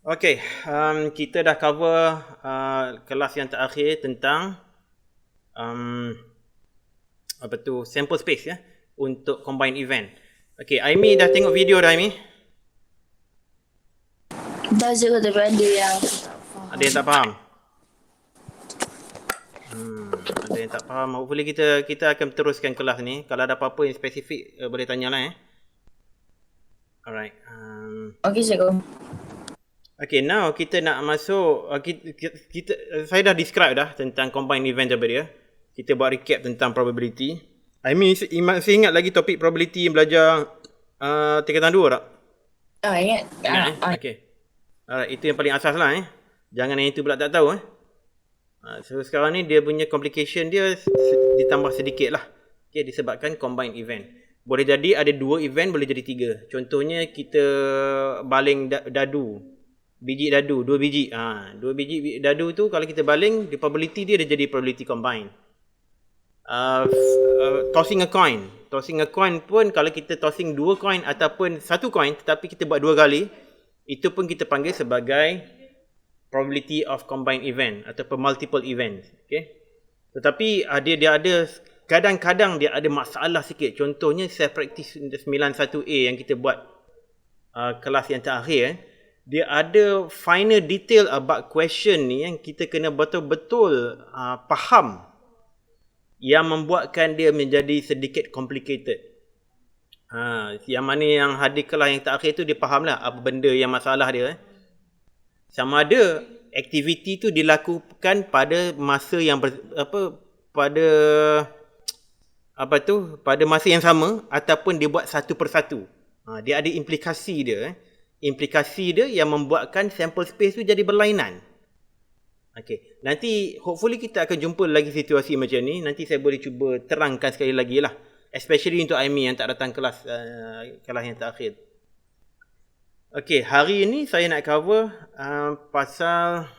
Okay, kita dah cover kelas yang terakhir tentang sample space ya untuk combine event. Okay, Aimi dah tengok video dah, Aimi? Dah je, tapi ada yang Ada yang tak faham? Ada yang tak faham. Hopefully kita akan teruskan kelas ni. Kalau ada apa-apa yang spesifik boleh tanyalah Alright. Okay, cikgu. Okay, now kita nak masuk saya dah describe dah tentang combined event tadi dia. Kita buat recap tentang probability. I mean, masih ingat lagi topik probability yang belajar tingkatan 2 tak? Ingat. Okay. Alright, itu yang paling asas lah Jangan yang itu pula tak tahu So sekarang ni dia punya complication dia ditambah sedikit lah. Okay, disebabkan combined event. Boleh jadi ada 2 event, boleh jadi 3. Contohnya kita baling dadu. Biji dadu, 2 biji. 2 biji dadu tu kalau kita baling, the probability dia jadi probability combine. Tossing a coin. Tossing a coin pun kalau kita tossing 2 coin ataupun 1 coin tetapi kita buat 2 kali, itu pun kita panggil sebagai probability of combined event ataupun multiple events. Okay. Tetapi dia ada kadang-kadang dia ada masalah sikit. Contohnya saya practice 91A yang kita buat kelas yang terakhir dia ada final detail about question ni yang kita kena betul-betul faham yang membuatkan dia menjadi sedikit complicated. Yang mana yang hadir kelas yang terakhir tu dia faham lah apa benda yang masalah dia. Sama ada aktiviti tu dilakukan pada masa yang pada masa yang sama ataupun dia buat satu persatu. Dia ada implikasi dia. Implikasi dia yang membuatkan sample space tu jadi berlainan. Okay. Nanti hopefully kita akan jumpa lagi situasi macam ni. Nanti saya boleh cuba terangkan sekali lagi lah. Especially untuk Aimi yang tak datang kelas yang terakhir. Okay, hari ini saya nak cover pasal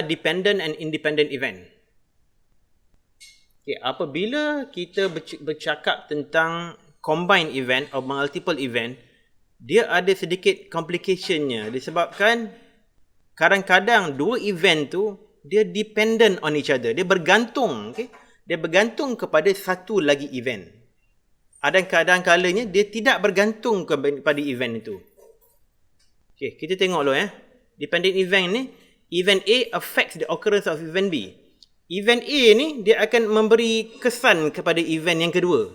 dependent and independent event. Okay, apabila kita bercakap tentang combined event atau multiple event, dia ada sedikit complicationnya disebabkan kadang-kadang 2 event tu dia dependent on each other. Dia bergantung, okay? Dia bergantung kepada satu lagi event. Ada kadang-kalanya dia tidak bergantung kepada event itu. Okay, kita tengok dulu Dependent event ni, event A affects the occurrence of event B. Event A ni dia akan memberi kesan kepada event yang kedua.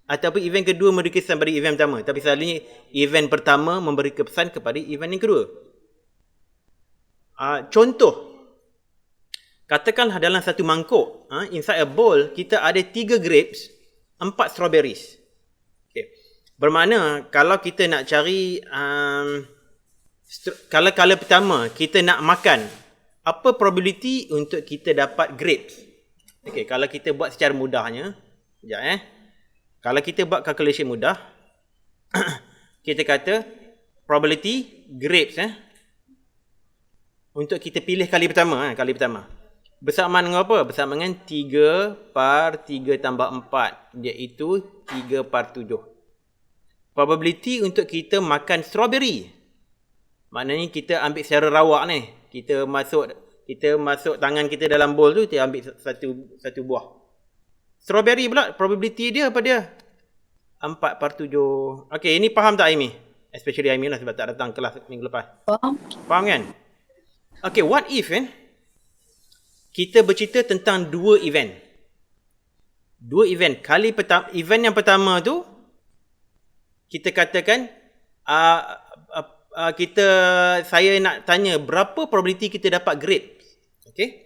Ataupun event kedua memberi kesan pada event pertama. Tapi selalunya event pertama memberi kesan kepada event yang kedua. Contoh. Katakanlah dalam satu mangkuk. Inside a bowl, kita ada 3 grapes, 4 strawberries. Okay. Bermakna kalau kita nak cari kalau pertama kita nak makan, apa probability untuk kita dapat grapes? Okay, kalau kita buat secara mudahnya, sekejap Kalau kita buat calculation mudah, kita kata probability grapes untuk kita pilih kali pertama, bersamaan dengan apa? Bersamaan dengan 3 par 3 tambah 4, iaitu 3 par 7. Probability untuk kita makan strawberry. Maknanya kita ambil secara rawak ni. Kita masuk tangan kita dalam bowl tu, kita ambil satu buah. Strawberry pula, probability dia apa dia? 4 par 7. Okay, ini faham tak Aimi? Especially Aimi lah sebab tak datang kelas minggu lepas. Faham kan? Okay, what if kita bercerita tentang 2 event. 2 event. Event yang pertama tu, kita katakan, saya nak tanya berapa probability kita dapat grade. Okay.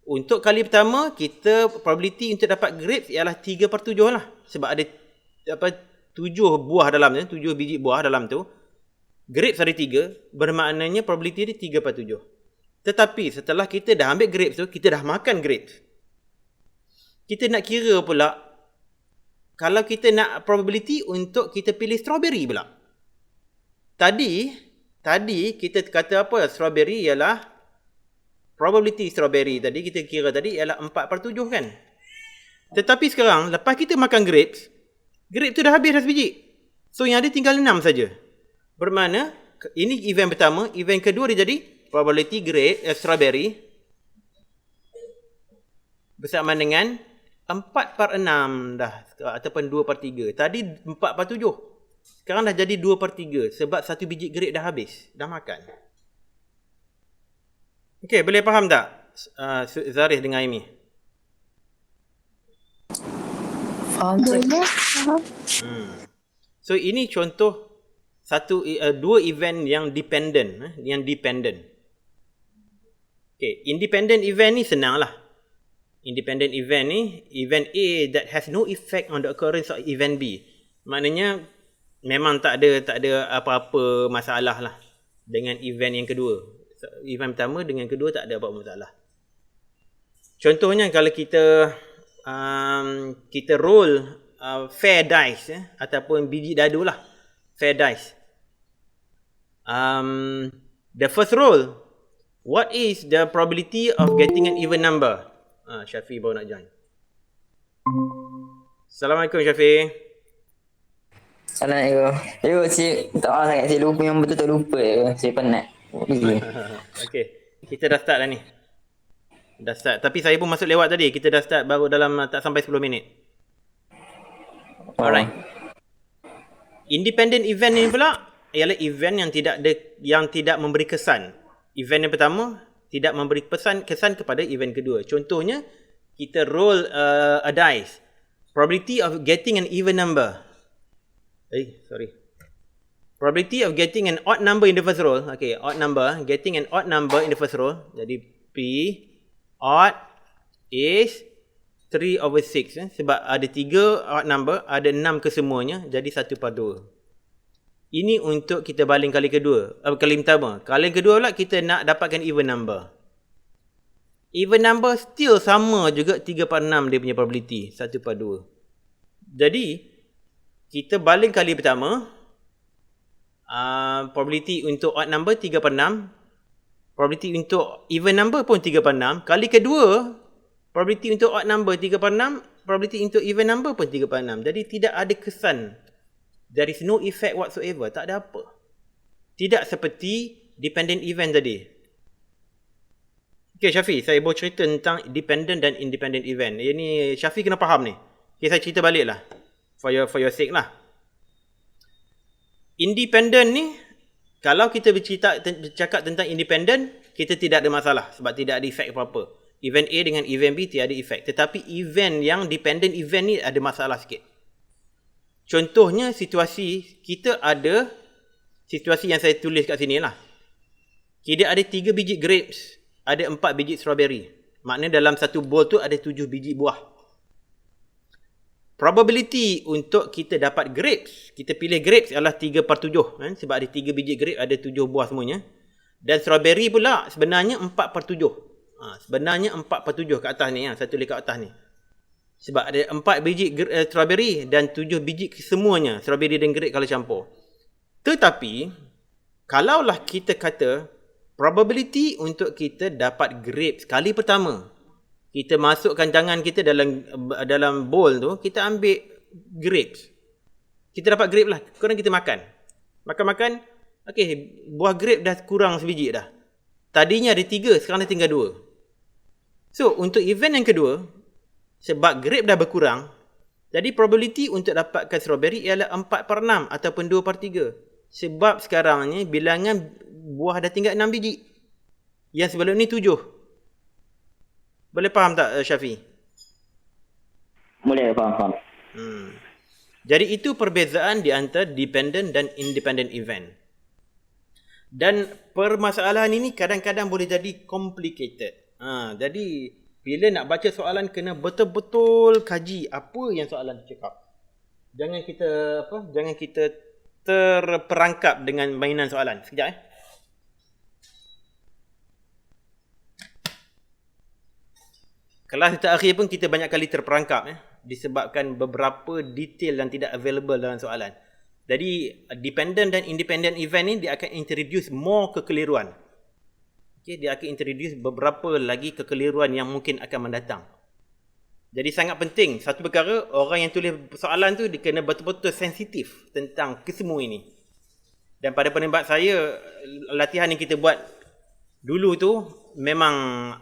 Untuk kali pertama, kita probability untuk dapat grade ialah 3 per 7 lah. Sebab ada 7 buah dalam tu, 7 biji buah dalam tu. Grapes ada 3, bermaknanya probability dia 3 per 7. Tetapi setelah kita dah ambil grapes tu, kita dah makan grapes. Kita nak kira pula, kalau kita nak probability untuk kita pilih strawberry pula. Tadi kita kata apa? Strawberry ialah probability strawberry tadi kita kira tadi ialah 4 per 7 kan. Tetapi sekarang lepas kita makan grapes, Grape tu dah habis dah sebiji. So yang ada tinggal 6 saja. Bermakna ini event pertama, event kedua dia jadi probability grape strawberry bersama dengan 4/6 dah ataupun 2/3. Tadi 4/7. Sekarang dah jadi 2/3 sebab satu biji grape dah habis, dah makan. Okey, boleh faham tak Zarif dengan Amy? Faham cik. So ini contoh dua event yang dependent, Okay, independent event ni senang lah. Independent event ni, event A that has no effect on the occurrence of event B. Maknanya memang tak ada apa-apa masalah lah dengan event yang kedua. Event pertama dengan kedua tak ada apa-apa masalah. Contohnya kalau kita roll fair dice ataupun biji dadu lah, fair dice. The first roll, what is the probability of getting an even number? Syafi baru nak join. Assalamualaikum Syafi. Assalamualaikum. Cik, minta maaf sangat. Saya lupa yang betul-betul lupa. Saya penat. Okay, kita dah start dah ni. Dah start. Tapi saya pun masuk lewat tadi. Kita dah start baru dalam tak sampai 10 minit. Alright. Independent event ni pula ialah event yang tidak memberi kesan. Event yang pertama tidak memberi kesan kepada event kedua. Contohnya, kita roll a dice. Probability of getting an even number. Probability of getting an odd number in the first roll. Okay, odd number. Getting an odd number in the first roll. Jadi, P odd is 3/6. Sebab ada 3 odd number, ada 6 kesemuanya. Jadi 1/2. Ini untuk kita baling kali kedua. Kali pertama. Kali kedua pula kita nak dapatkan even number. Even number still sama juga 3/6 dia punya probability. 1/2. Jadi, kita baling kali pertama. Probability untuk odd number 3/6. Probability untuk even number pun 3/6. Kali kedua, probability untuk odd number 3/6. Probability untuk even number pun 3/6. Jadi, tidak ada kesan. There is no effect whatsoever. Tak ada apa. Tidak seperti dependent event tadi. Okay Syafi, saya mau cerita tentang dependent dan independent event. Ini Syafi kena faham ni. Okay, saya cerita balik lah. For your sake lah. Independent ni, kalau kita bercakap tentang independent, kita tidak ada masalah. Sebab tidak ada efek apa-apa. Event A dengan event B tiada efek. Tetapi event yang dependent event ni ada masalah sikit. Contohnya situasi, kita ada situasi yang saya tulis kat sini lah. Kita ada 3 biji grapes, ada 4 biji strawberry. Maknanya dalam satu bowl tu ada 7 biji buah. Probability untuk kita dapat grapes, kita pilih grapes adalah 3/7. Sebab ada 3 biji grapes, ada 7 buah semuanya. Dan strawberry pula sebenarnya 4/7. Sebenarnya 4/7 kat atas ni, saya tulis kat atas ni. Sebab ada 4 biji strawberry dan 7 biji semuanya. Strawberry dan grape kalau campur. Tetapi, kalaulah kita kata probability untuk kita dapat grape sekali pertama. Kita masukkan tangan kita dalam bowl tu. Kita ambil grapes. Kita dapat grape lah. Korang kita makan. Makan-makan. Okay, buah grape dah kurang sebiji dah. Tadinya ada 3, sekarang dah tinggal 2. So, untuk event yang kedua, sebab grape dah berkurang, jadi probability untuk dapatkan strawberry ialah 4/6 ataupun 2/3. Sebab sekarang ni bilangan buah dah tinggal 6 biji. Yang sebelum ni 7. Boleh faham tak Syafi? Boleh, faham. Jadi itu perbezaan di antara dependent dan independent event. Dan permasalahan ini kadang-kadang boleh jadi complicated. Jadi bila nak baca soalan kena betul-betul kaji apa yang soalan cakap. Jangan kita terperangkap dengan mainan soalan. Sekejap Kelas terakhir pun kita banyak kali terperangkap disebabkan beberapa detail yang tidak available dalam soalan. Jadi dependent dan independent event ni dia akan introduce more kekeliruan. Okay, dia akan introduce beberapa lagi kekeliruan yang mungkin akan mendatang. Jadi sangat penting. Satu perkara, orang yang tulis soalan tu dia kena betul-betul sensitif tentang kesemua ini. Dan pada pendapat saya, latihan yang kita buat dulu tu memang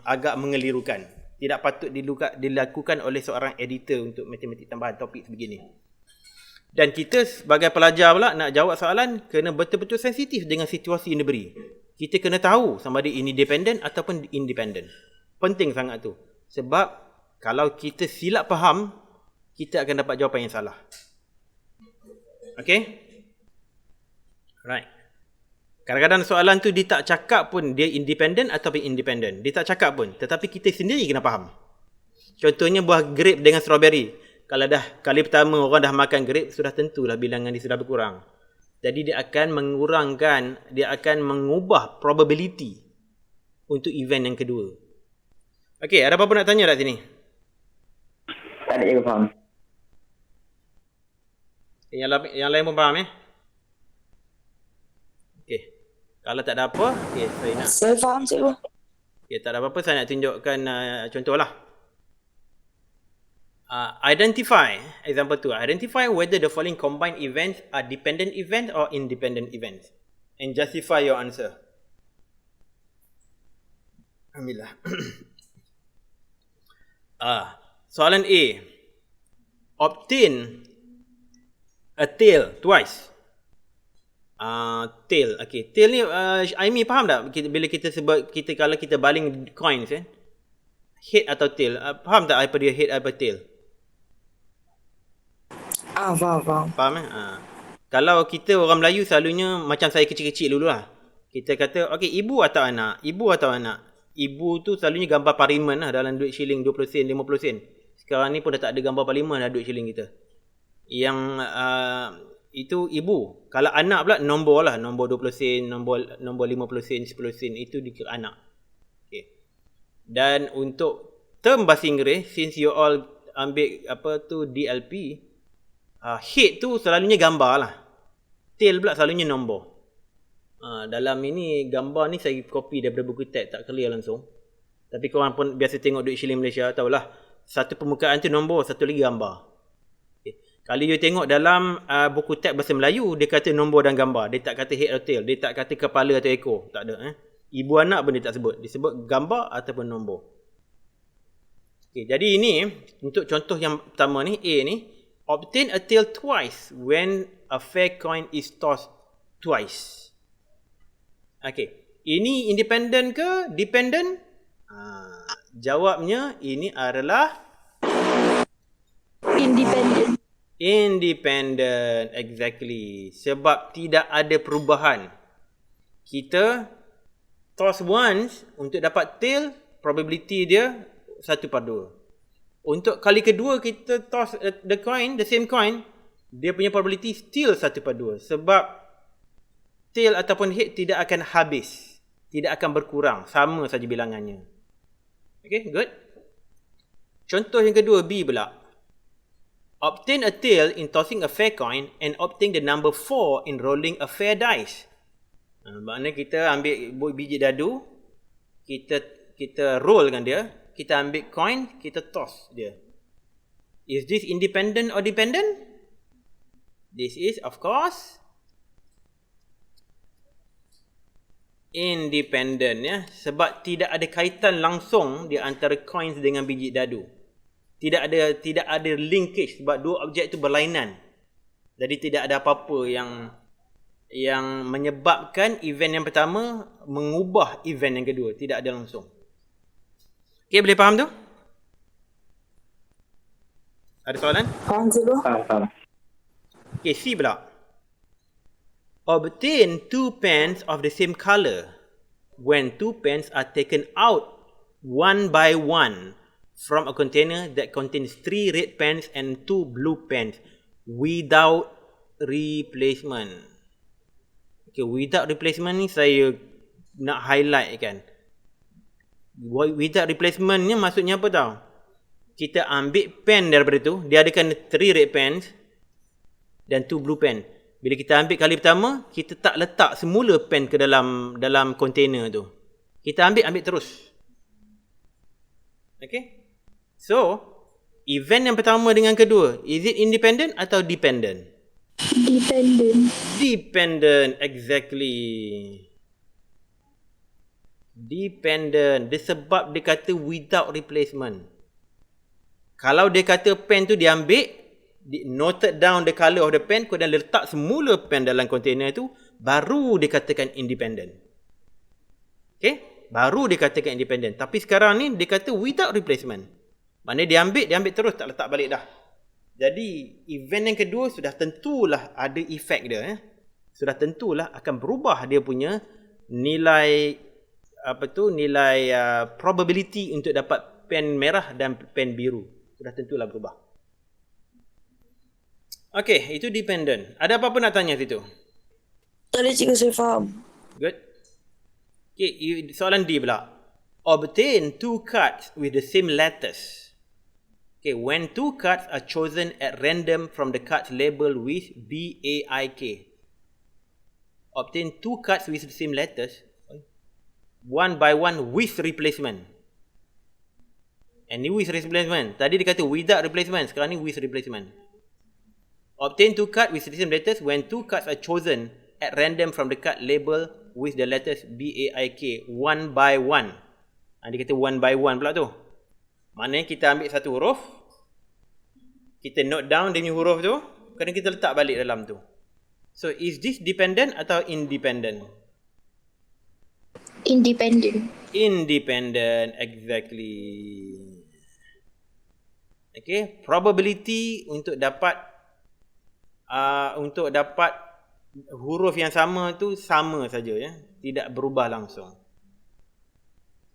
agak mengelirukan. Tidak patut dilakukan oleh seorang editor untuk matematik tambahan topik sebegini. Dan kita sebagai pelajar pula nak jawab soalan, kena betul-betul sensitif dengan situasi yang diberi. Kita kena tahu sama ada ini dependent ataupun independent. Penting sangat tu. Sebab kalau kita silap faham, kita akan dapat jawapan yang salah. Okay? Right. Kadang-kadang soalan tu dia tak cakap pun dia independent ataupun independent. Dia tak cakap pun. Tetapi kita sendiri kena faham. Contohnya buah grape dengan strawberry. Kalau dah kali pertama orang dah makan grape, sudah tentulah bilangan dia sudah berkurang. Jadi dia akan dia akan mengubah probability untuk event yang kedua. Okey, ada apa-apa nak tanya kat sini? Tak ada je faham. Yang lain pun faham Okey. Kalau tak ada apa, okey, Saya faham cikgu. Okey, tak ada apa-apa, saya nak tunjukkan contohlah. Example 2. Identify whether the following combined events are dependent events or independent events. And justify your answer. Alhamdulillah. Soalan A. Obtain a tail twice. Tail. Okay. Tail ni, Aimi faham tak? Bila kita sebut, kalau kita baling coins, head atau tail. Faham tak apa dia head apa tail? Faham. Faham Kalau kita orang Melayu selalunya macam saya kecil-kecil dululah. Kita kata, okay, ibu atau anak? Ibu atau anak? Ibu tu selalunya gambar parlimen lah dalam duit shilling 20 sen, 50 sen. Sekarang ni pun dah tak ada gambar parlimen dah duit shilling kita. Yang itu ibu. Kalau anak pula nombor lah. Nombor 20 sen, nombor 50 sen, 10 sen. Itu dikira anak. Okay. Dan untuk term bahasa Inggeris, since you all ambil DLP, head tu selalunya gambar lah. Tail pula selalunya nombor. Dalam ini gambar ni saya copy daripada buku teks, tak clear langsung. Tapi korang pun biasa tengok duit shilling Malaysia, tahulah satu permukaan tu nombor, satu lagi gambar. Okay. Kalau you tengok dalam buku teks bahasa Melayu, dia kata nombor dan gambar. Dia tak kata head atau tail, dia tak kata kepala atau ekor, tak ada. Ibu anak pun dia tak sebut. Dia sebut gambar ataupun nombor. Okay, jadi ini untuk contoh yang pertama ni, A ni, obtain a tail twice when a fair coin is tossed twice. Okay. Ini independent ke dependent? Jawabnya ini adalah Independent. Independent. Exactly. Sebab tidak ada perubahan. Kita toss once untuk dapat tail, probability dia 1/2. Untuk kali kedua kita toss the same coin, dia punya probability still 1/2. Sebab tail ataupun head tidak akan habis. Tidak akan berkurang. Sama saja bilangannya. Okay, good. Contoh yang kedua, B pula. Obtain a tail in tossing a fair coin and obtain the number 4 in rolling a fair dice. Maknanya kita ambil biji dadu, kita rollkan dia, kita ambil coin, kita toss dia. Is this independent or dependent? This is, of course, independent, sebab tidak ada kaitan langsung di antara coins dengan biji dadu. Tidak ada linkage sebab dua objek itu berlainan. Jadi tidak ada apa-apa yang menyebabkan event yang pertama mengubah event yang kedua, tidak ada langsung. Okey, boleh faham tu? Ada soalan? Faham cikgu? Faham. Okey, C pula. Obtain 2 pens of the same color when 2 pens are taken out one by one from a container that contains 3 red pens and 2 blue pens without replacement. Okay, without replacement ni saya nak highlight kan. Without replacement ni maksudnya apa tau? Kita ambil pen daripada tu, dia adakan 3 red pens dan 2 blue pen. Bila kita ambil kali pertama, kita tak letak semula pen ke dalam container tu. Kita ambil terus. Okay? So, Event yang pertama dengan kedua, is it independent atau dependent? Dependent. Dependent, exactly. Dependent. Dia sebab dia kata without replacement. Kalau dia kata pen tu dia ambil, noted down the colour of the pen, kemudian letak semula pen dalam container tu, baru dia katakan independent. Okay? Baru dia katakan independent. Tapi sekarang ni dia kata without replacement. Maknanya dia ambil terus, tak letak balik dah. Jadi event yang kedua sudah tentulah ada efek dia. Sudah tentulah akan berubah dia punya nilai probability untuk dapat pen merah dan pen biru. Sudah tentulah berubah. Okay, itu dependent. Ada apa-apa nak tanya situ? Tadi cikgu saya faham. Good. Okay, soalan D pula. Obtain 2 cards with the same letters. Okay, when 2 cards are chosen at random from the cards labeled with B, A, I, K. Obtain 2 cards with the same letters, one by one with replacement. And ni with replacement. Tadi dia kata without replacement, sekarang ni with replacement. Obtain 2 cards with the same letters when 2 cards are chosen at random from the card labeled with the letters B, A, I, K, one by one. Dia kata one by one pula tu. Maknanya kita ambil satu huruf, kita note down dia punya huruf tu, kemudian kita letak balik dalam tu. So, is this dependent atau independent? Independent. Independent, exactly. Okay, probability untuk dapat huruf yang sama tu sama saja, ya, tidak berubah langsung.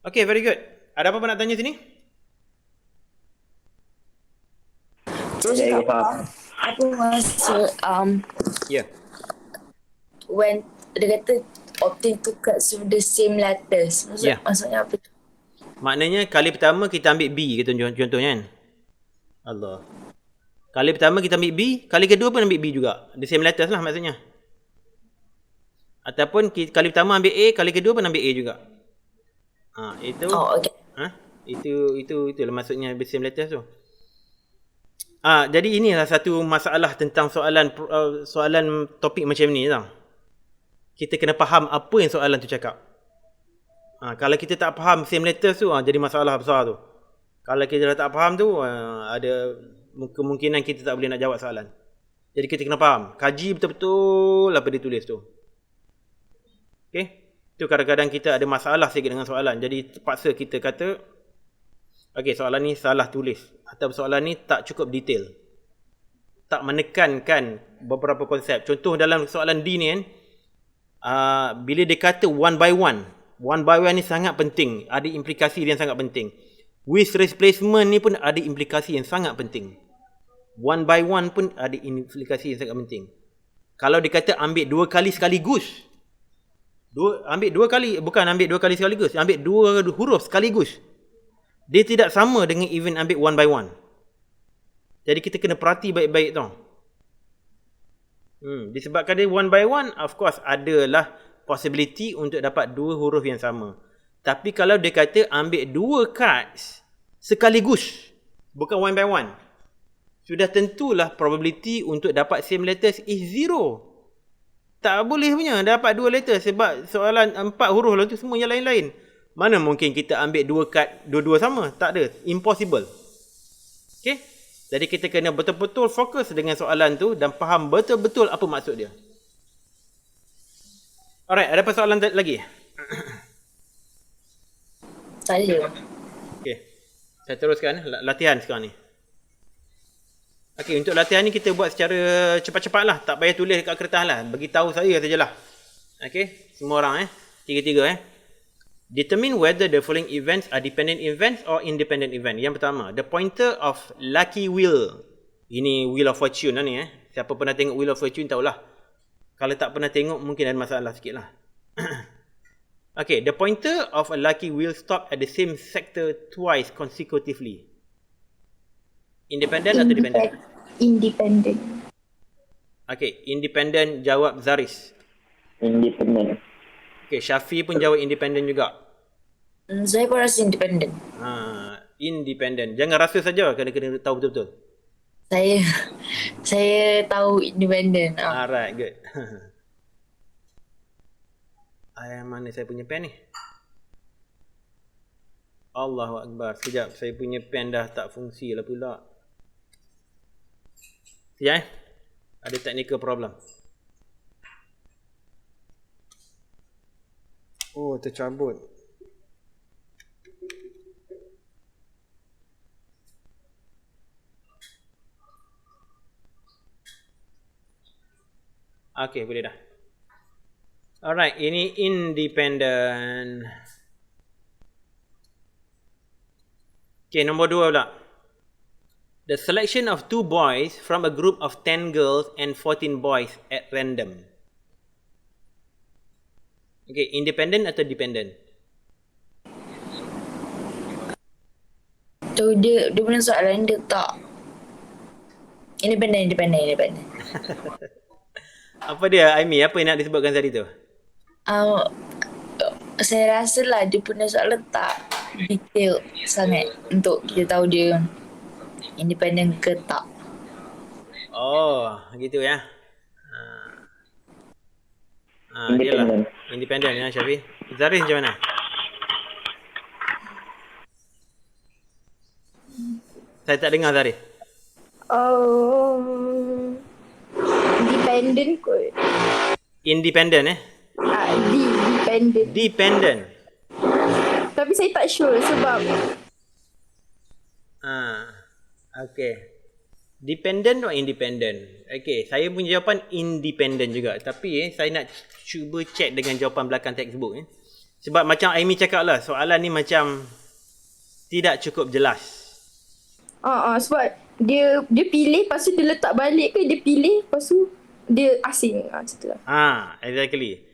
Okay, very good. Ada apa-apa nak tanya sini? Saya faham. Apa maksud Ya. when dia kata obtain 2 cards with the same letters? Yeah. Maksudnya apa tu? Maknanya kali pertama kita ambil B, contohnya kan. Allah. Kali pertama kita ambil B, kali kedua pun ambil B juga. The same letters lah maksudnya. Ataupun kali pertama ambil A, kali kedua pun ambil A juga. Itu. Oh, okay. Itulah maksudnya the same letters tu. Jadi inilah satu masalah tentang soalan topik macam ni tau. Kita kena faham apa yang soalan tu cakap. Kalau kita tak faham same letters tu, jadi masalah besar tu. Kalau kita dah tak faham tu, ada kemungkinan kita tak boleh nak jawab soalan. Jadi kita kena faham, kaji betul-betul apa dia tulis tu. Okay? Tu kadang-kadang kita ada masalah sikit dengan soalan. Jadi terpaksa kita kata, okay, soalan ni salah tulis. Atau soalan ni tak cukup detail. Tak menekankan beberapa konsep. Contoh dalam soalan D ni kan, bila dia kata one by one ni sangat penting. Ada implikasi yang sangat penting. With replacement ni pun ada implikasi yang sangat penting. One by one pun ada implikasi yang sangat penting. Kalau dia kata ambil 2 kali sekaligus, ambil 2 kali, bukan ambil 2 kali sekaligus, ambil 2 huruf sekaligus, dia tidak sama dengan event ambil one by one. Jadi kita kena perhati baik-baik tau. Disebabkan dia one by one, of course adalah possibility untuk dapat 2 huruf yang sama. Tapi kalau dia kata ambil 2 cards sekaligus, bukan one by one, sudah tentulah probability untuk dapat same letters is 0. Tak boleh punya dapat 2 letters sebab soalan 4 huruf lah tu semua yang lain-lain. Mana mungkin kita ambil 2 card dua-dua sama? Tak ada. Impossible. Okay? Jadi kita kena betul-betul fokus dengan soalan tu dan faham betul-betul apa maksud dia. Alright, ada persoalan lagi? Tak ada. Okay. Saya teruskan latihan sekarang ni. Okay, untuk latihan ni kita buat secara cepat-cepat lah. Tak payah tulis dekat kertas lah. Bagi tahu saya sajalah. Okay, semua orang tiga-tiga Determine whether the following events are dependent events or independent event. Yang pertama, the pointer of lucky wheel. Ini wheel of fortune lah ni Siapa pernah tengok wheel of fortune tahulah. Kalau tak pernah tengok mungkin ada masalah sikit lah. Okay, the pointer of a lucky wheel stop at the same sector twice consecutively. Independent atau dependent? Independent. Okay, independent jawab Zaris. Independent. Okay, Syafi pun jawab independent juga. Saya pun rasa independent. Independent. Jangan rasa saja, kena tahu betul-betul. Saya tahu independent. Alright, good. Mana saya punya pen ni? Allahu Akbar. Sekejap, saya punya pen dah tak fungsi lah pula. Sekejap ada technical problem. Oh, tercabut. Okay, boleh dah. Alright, ini independent. Okay, nombor 2 pula. The selection of 2 boys from a group of 10 girls and 14 boys at random. Okay, independent atau dependent? Tu dia punya soalan dia tak. Independent. Apa dia, Aimi? Apa yang nak disebutkan tadi tu? Saya rasa lah dia punya soalan tak detail sangat untuk kita tahu dia independent ke tak. Oh, gitu ya. Independent. Independent ya, Syafiq. Zaris macam mana? Saya tak dengar Zaris. Dependent kot. Independent Dependent. Dependent. Tapi saya tak sure sebab Okay. Dependent atau independent? Okay, saya punya jawapan independent juga. Tapi saya nak cuba check dengan jawapan belakang textbook. Sebab macam Amy cakap lah, soalan ni macam tidak cukup jelas. sebab dia pilih, lepas tu dia letak balik ke, dia pilih, lepas tu dia asing. Macam tu lah. Exactly.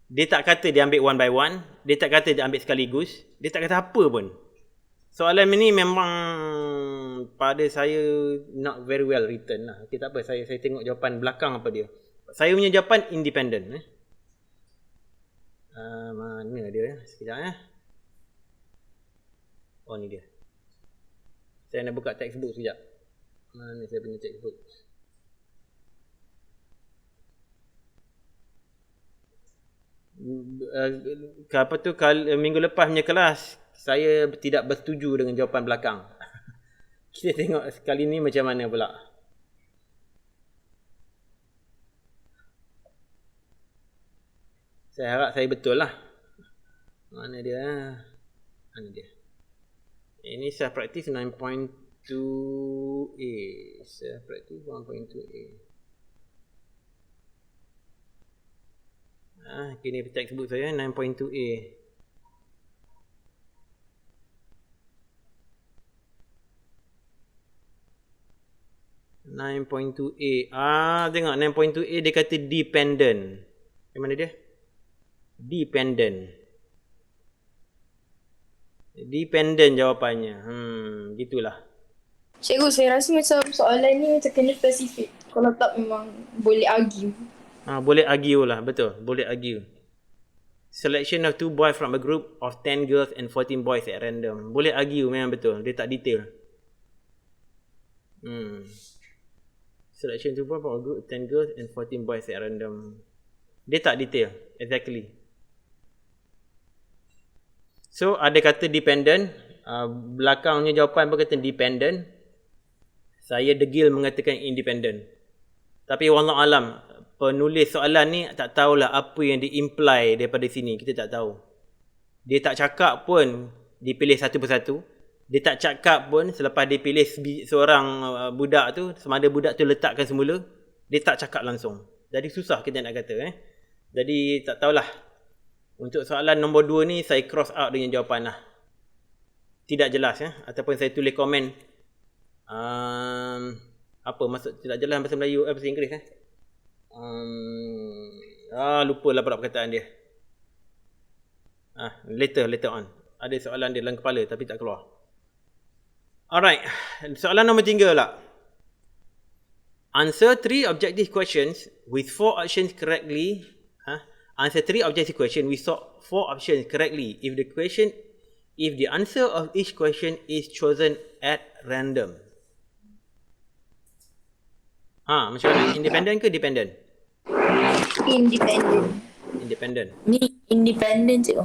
Dia tak kata dia ambil one by one. Dia tak kata dia ambil sekaligus. Dia tak kata apa pun. Soalan ni memang pada saya not very well written lah. Okay, tak apa. Saya tengok jawapan belakang apa dia. Saya punya jawapan independent. Mana dia? Sekejap. Oh, ni dia. Saya nak buka textbook sekejap. Mana saya punya textbook? Minggu lepas punya kelas saya tidak bersetuju dengan jawapan belakang. Kita tengok sekali ni macam mana pula. Saya harap saya betul lah. Mana dia? Ini self practice 9.2a. Self practice 1.2a. Kini textbook saya 9.2a. Tengok 9.2a dia kata dependent. Yang mana dia? Dependent jawapannya. Gitulah. Cikgu, saya rasa macam soalan ni macam kena spesifik. Kalau tak memang boleh argue. Boleh argue lah, betul. Boleh argue. Selection of 2 boys from a group of 10 girls and 14 boys at random. Boleh argue, memang betul. Dia tak detail. Selection 2 boys from a group of 10 girls and 14 boys at random. Dia tak detail. Exactly. So, ada kata dependent. Belakangnya jawapan pun kata dependent. Saya degil mengatakan independent. Tapi wallahualam, penulis soalan ni tak tahulah apa yang di-imply daripada sini. Kita tak tahu. Dia tak cakap pun dipilih satu persatu. Dia tak cakap pun selepas dia pilih seorang budak tu, sama ada budak tu letakkan semula, dia tak cakap langsung. Jadi susah kita nak kata. Jadi tak tahulah. Untuk soalan nombor 2 ni saya cross out dengan jawapan lah. Tidak jelas ataupun saya tulis komen apa maksud tidak jelas bahasa Melayu bahasa Inggeris lupa lah pula perkataan dia. Later on. Ada soalan dia dalam kepala tapi tak keluar. Alright, soalan nombor 3 lah. Answer 3 objective questions with 4 options correctly. Answer 3 objective questions with 4 options correctly if the question if the answer of each question is chosen at random. Macam mana? Independent ke dependent? Independent. Independent. Ni independent je.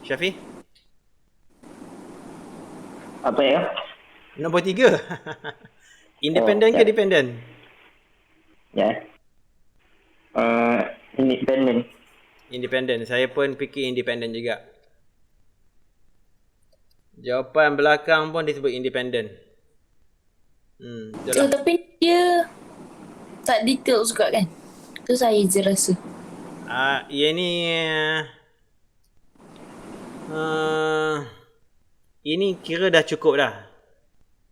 Syafi? Apa ya? Nombor 3. Independent ke dependent? Ya. Independent. Independent. Saya pun fikir independent juga. Jawapan belakang pun disebut independent. Betul So, lah. tapi dia tak detail juga kan? Tu saya je rasa. Ia ni ini kira dah cukup dah.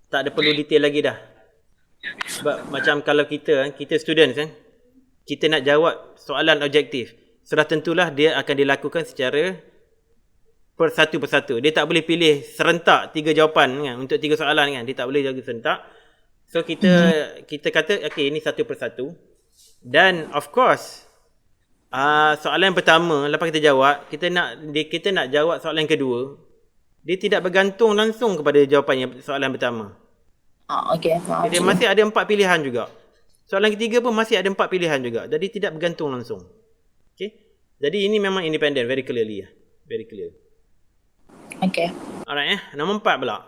Tak ada perlu detail lagi dah. Sebab macam kalau kita students kan, kita nak jawab soalan objektif, sudah tentulah dia akan dilakukan secara persatu persatu. Dia tak boleh pilih serentak 3 jawapan kan, untuk 3 soalan kan. Dia tak boleh jaga serentak. So kita kata okay, ini satu persatu. Dan of course soalan yang pertama lepas kita jawab, kita nak jawab soalan yang kedua, dia tidak bergantung langsung kepada jawapan soalan pertama. Okay. Faham. Dia masih ada 4 pilihan juga. Soalan ketiga pun masih ada 4 pilihan juga. Jadi tidak bergantung langsung. Okay. Jadi ini memang independent, very clearly. Very clear. Okay. Alright, nombor 4 pula.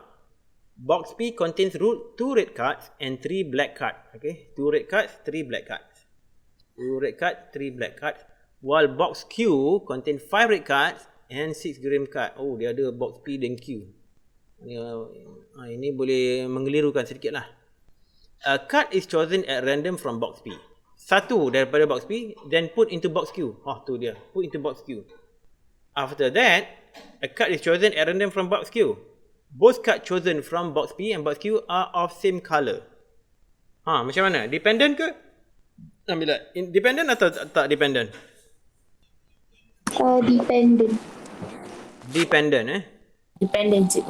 Box P contains 2 red cards and 3 black cards. Okay, 2 red cards, 3 black cards. 2 red cards, 3 black cards. While box Q contains 5 red cards and 6 green cards. Oh, dia ada box P dan Q. Ini boleh mengelirukan sedikit lah. A card is chosen at random from box P. Satu daripada box P, then put into box Q. Tu dia. Put into box Q. After that, a card is chosen at random from box Q. Both cards chosen from box P and box Q are of same color. Macam mana? Dependent ke? Independent atau tak dependent? Dependent. Dependent Dependent je.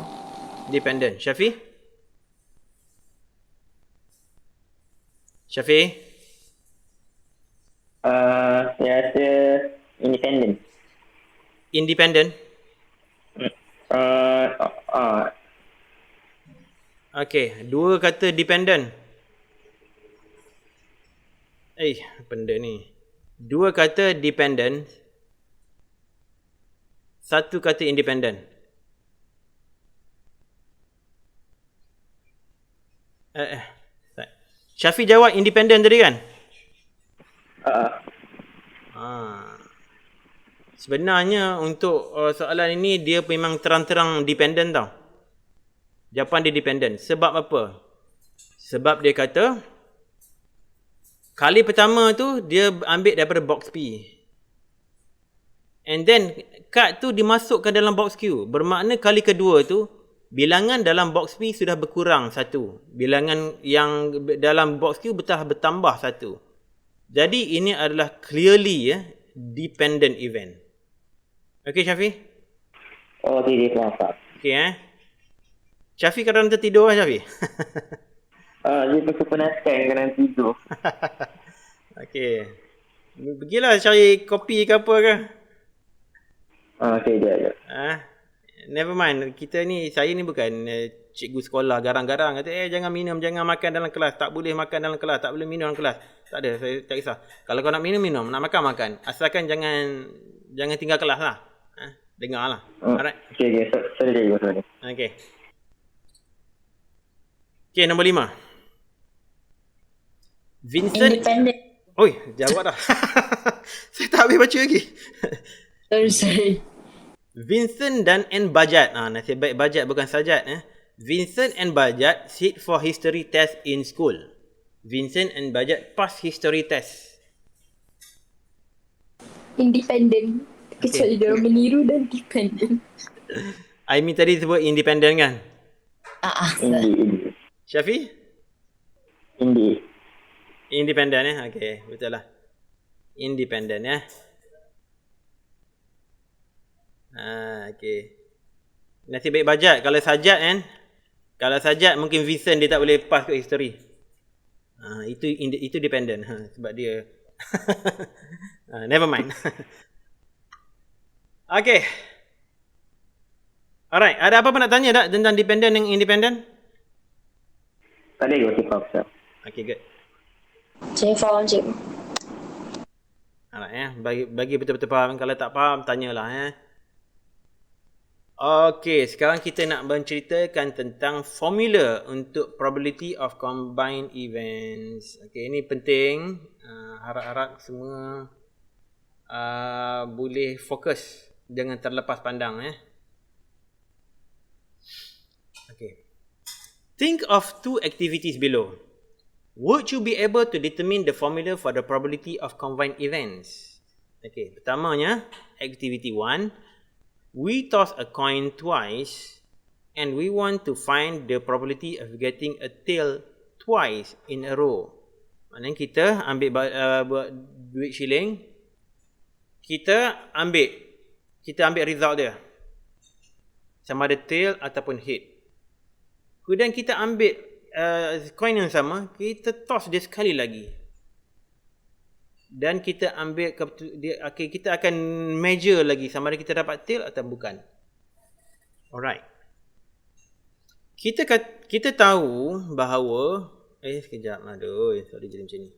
Dependent. Syafi? Syafi? Saya rasa independent. Independent? Okay, 2 kata dependent. Benda ni. 2 kata dependent. 1 kata independent. Syafi jawab independent tadi kan? Sebenarnya untuk soalan ini dia memang terang-terang dependent tau. Jawapan dia dependent. Sebab apa? Sebab dia kata kali pertama tu dia ambil daripada box P. And then kad tu dimasukkan dalam box Q. Bermakna kali kedua tu bilangan dalam box P sudah berkurang 1. Bilangan yang dalam box Q bertambah 1. Jadi ini adalah clearly dependent event. Okay Syafi? Okay, faham. Okay Syafi kadang tertidur lah Syafi? Dia kepenatan kadang tidur. Okay. Pergilah cari kopi ke apa ke? Okay, dia. Never mind. Saya ni bukan cikgu sekolah garang-garang. Kata jangan minum, jangan makan dalam kelas. Tak boleh makan dalam kelas. Tak boleh minum dalam kelas. Tak ada, saya tak kisah. Kalau kau nak minum, minum. Nak makan, makan. Asalkan jangan tinggal kelas lah. Dengar lah. Alright. Okay. Sorry. Okay. Okay, nombor 5. Vincent. Independent. Oi, jawab dah. Saya tak habis baca lagi. Sorry. Vincent dan N. Bajat. Nasib baik Bajat bukan Sajat. Vincent and Bajat sit for history test in school. Vincent and Bajat pass history test. Independent. Kecuali dia orang meniru dan dependent. Aimi tadi sebut independent kan? Indie. Syafi? Indie. Independent Okay, betul lah. Independent okay. Nasib baik Bajat. Kalau Sajat kalau Sajat mungkin Vincent dia tak boleh pass ke history. Itu dependent. Sebab dia never mind. Okay. Alright, ada apa-apa nak tanya tak tentang dependent dan independent? Tak ada ke waktu faham Ustaz? Okay, good. Saya faham cikgu. Alright, bagi betul-betul faham. Kalau tak faham, tanyalah. Okay, sekarang kita nak menceritakan tentang formula untuk probability of combined events. Okay, ini penting. Harap-harap semua boleh fokus jangan terlepas pandang. Okay. Think of two activities below. Would you be able to determine the formula for the probability of combined events? Okay, pertamanya, activity 1. We toss a coin twice and we want to find the probability of getting a tail twice in a row. Maknanya kita ambil buat duit shilling, kita ambil result dia. Sama ada tail ataupun head. Kemudian kita ambil coin yang sama, kita toss dia sekali lagi. Dan kita ambil kita akan measure lagi sama ada kita dapat tail atau bukan. Alright. Kita tahu bahawa sekejap. Aduh, sorry jadi macam ni.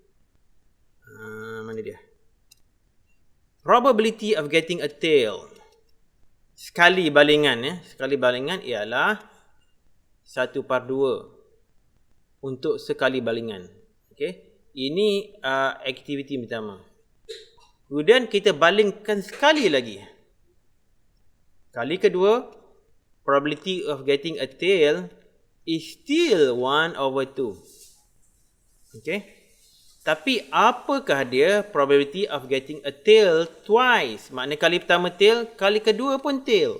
Mana dia? Probability of getting a tail. Sekali balingan ialah 1/2 untuk sekali balingan. Okay. Ini aktiviti pertama. Kemudian kita balingkan sekali lagi. Kali kedua, probability of getting a tail is still 1/2. Okay. Tapi apakah dia probability of getting a tail twice? Maknanya kali pertama tail, kali kedua pun tail.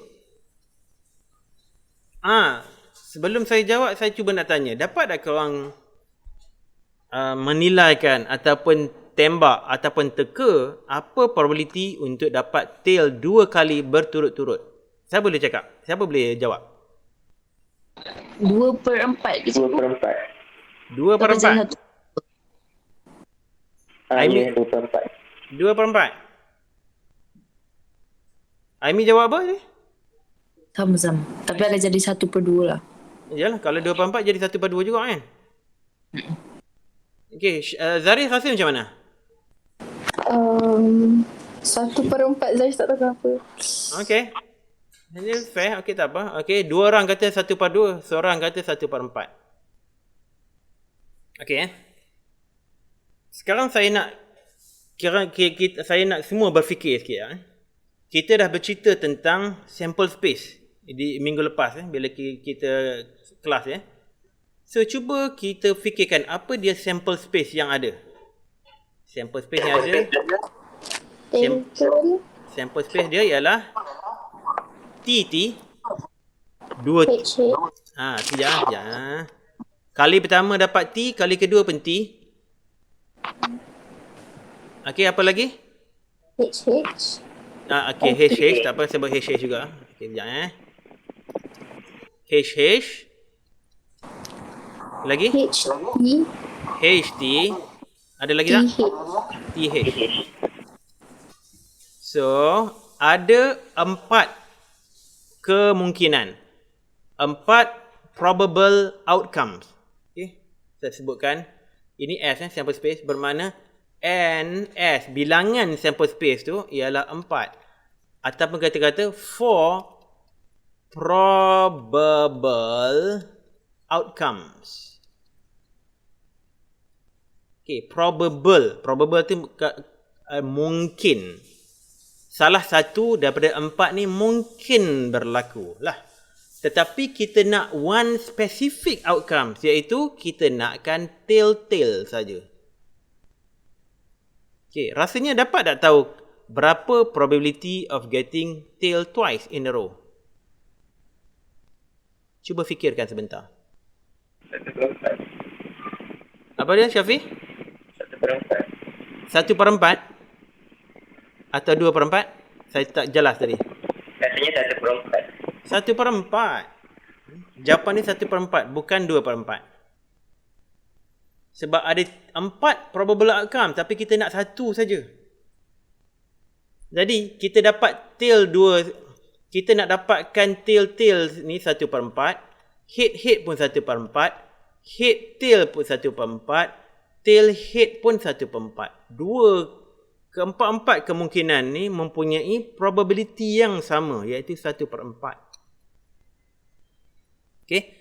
Sebelum saya jawab, saya cuba nak tanya. Dapat tak korang menilaikan ataupun tembak ataupun teka apa probability untuk dapat tail 2 kali berturut-turut? Siapa boleh cakap? Siapa boleh jawab? 2/4 ke cikgu? 2/4. 2/4. Aimi? 2/4. 2/4. Aimi jawab apa ni? Sama-sama. Tapi akan jadi 1/2 lah. Yalah, kalau 2/4 jadi 1/2 juga kan? Okay, Zarif rasa macam mana? 1/4 Zariz tak tahu kenapa. Okay. Ini fair, okay tak apa. Okay, 2 orang kata 1/2, seorang kata 1/4. Okay. Sekarang saya nak saya nak semua berfikir sikit. Kita dah bercerita tentang sample space di minggu lepas bila kita kelas So cuba kita fikirkan apa dia sample space yang ada. Sample space yang ada. Sample space dia ialah TT 2 sekejap. Kali pertama dapat T, kali kedua pun T. Okey, apa lagi? HH. Okey, HH, tak apa sebut HH juga. Okey, sekejap HH. Lagi? HT. Ada lagi tak? TH. So, ada 4 kemungkinan. 4 probable outcomes. Okay. Saya sebutkan. Ini S, sample space. Bermakna NS, bilangan sample space tu ialah 4. Ataupun kata-kata 4 probable outcomes. Okay, probable. Probable tu mungkin. Salah satu daripada 4 ni mungkin berlaku lah. Tetapi kita nak one specific outcome, iaitu kita nakkan tail saja. Okay, rasanya dapat tak tahu berapa probability of getting tail twice in a row? Cuba fikirkan sebentar. 1/4. Apa dia, Syafiq? 1/4. 1/4 atau 2/4? Saya tak jelas tadi. Katanya 1/4. 1/4. Jawapan ni 1/4, bukan 2/4. Sebab ada 4 probable outcome, tapi kita nak 1 saja. Jadi, kita dapat tail 2 kita nak dapatkan tail ni 1/4, head pun 1/4, head tail pun 1/4, tail head pun 1/4. Keempat kemungkinan ni mempunyai probability yang sama, iaitu 1/4. Okay.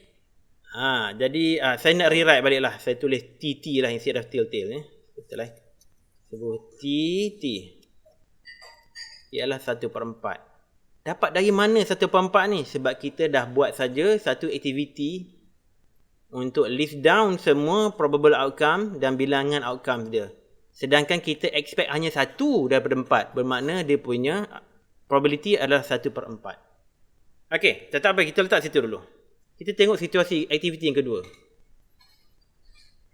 Jadi saya nak rewrite balik lah. Saya tulis TT lah instead of tail. Betul lah. Sebut TT. Ialah 1/4. Dapat dari mana 1/4 ni? Sebab kita dah buat saja satu aktiviti untuk list down semua probable outcome dan bilangan outcome dia. Sedangkan kita expect hanya 1 daripada 4. Bermakna dia punya probability adalah 1/4. Okey, tak apa, kita letak situ dulu. Kita tengok situasi aktiviti yang kedua.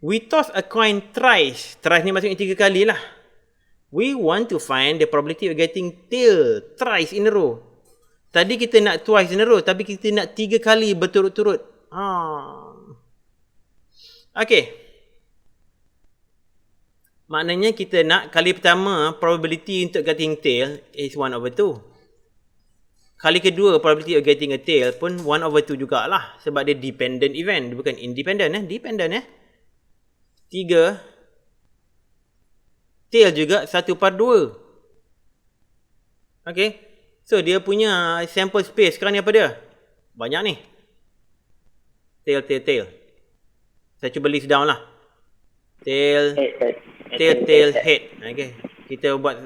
We toss a coin thrice. Thrice ni maksudnya 3 kali lah. We want to find the probability of getting tail thrice in a row. Tadi kita nak twice in a row, tapi kita nak 3 kali berturut-turut. Okey. Maknanya kita nak kali pertama probability untuk getting tail is 1/2. Kali kedua probability of getting a tail pun 1/2 jugalah. Sebab dia dependent event. Dia bukan independent. Dependent. 3. Tail juga 1/2. Okay. So dia punya sample space sekarang ni apa dia? Banyak ni. Tail. Saya cuba list down lah. Tail, head. Okay. Kita buat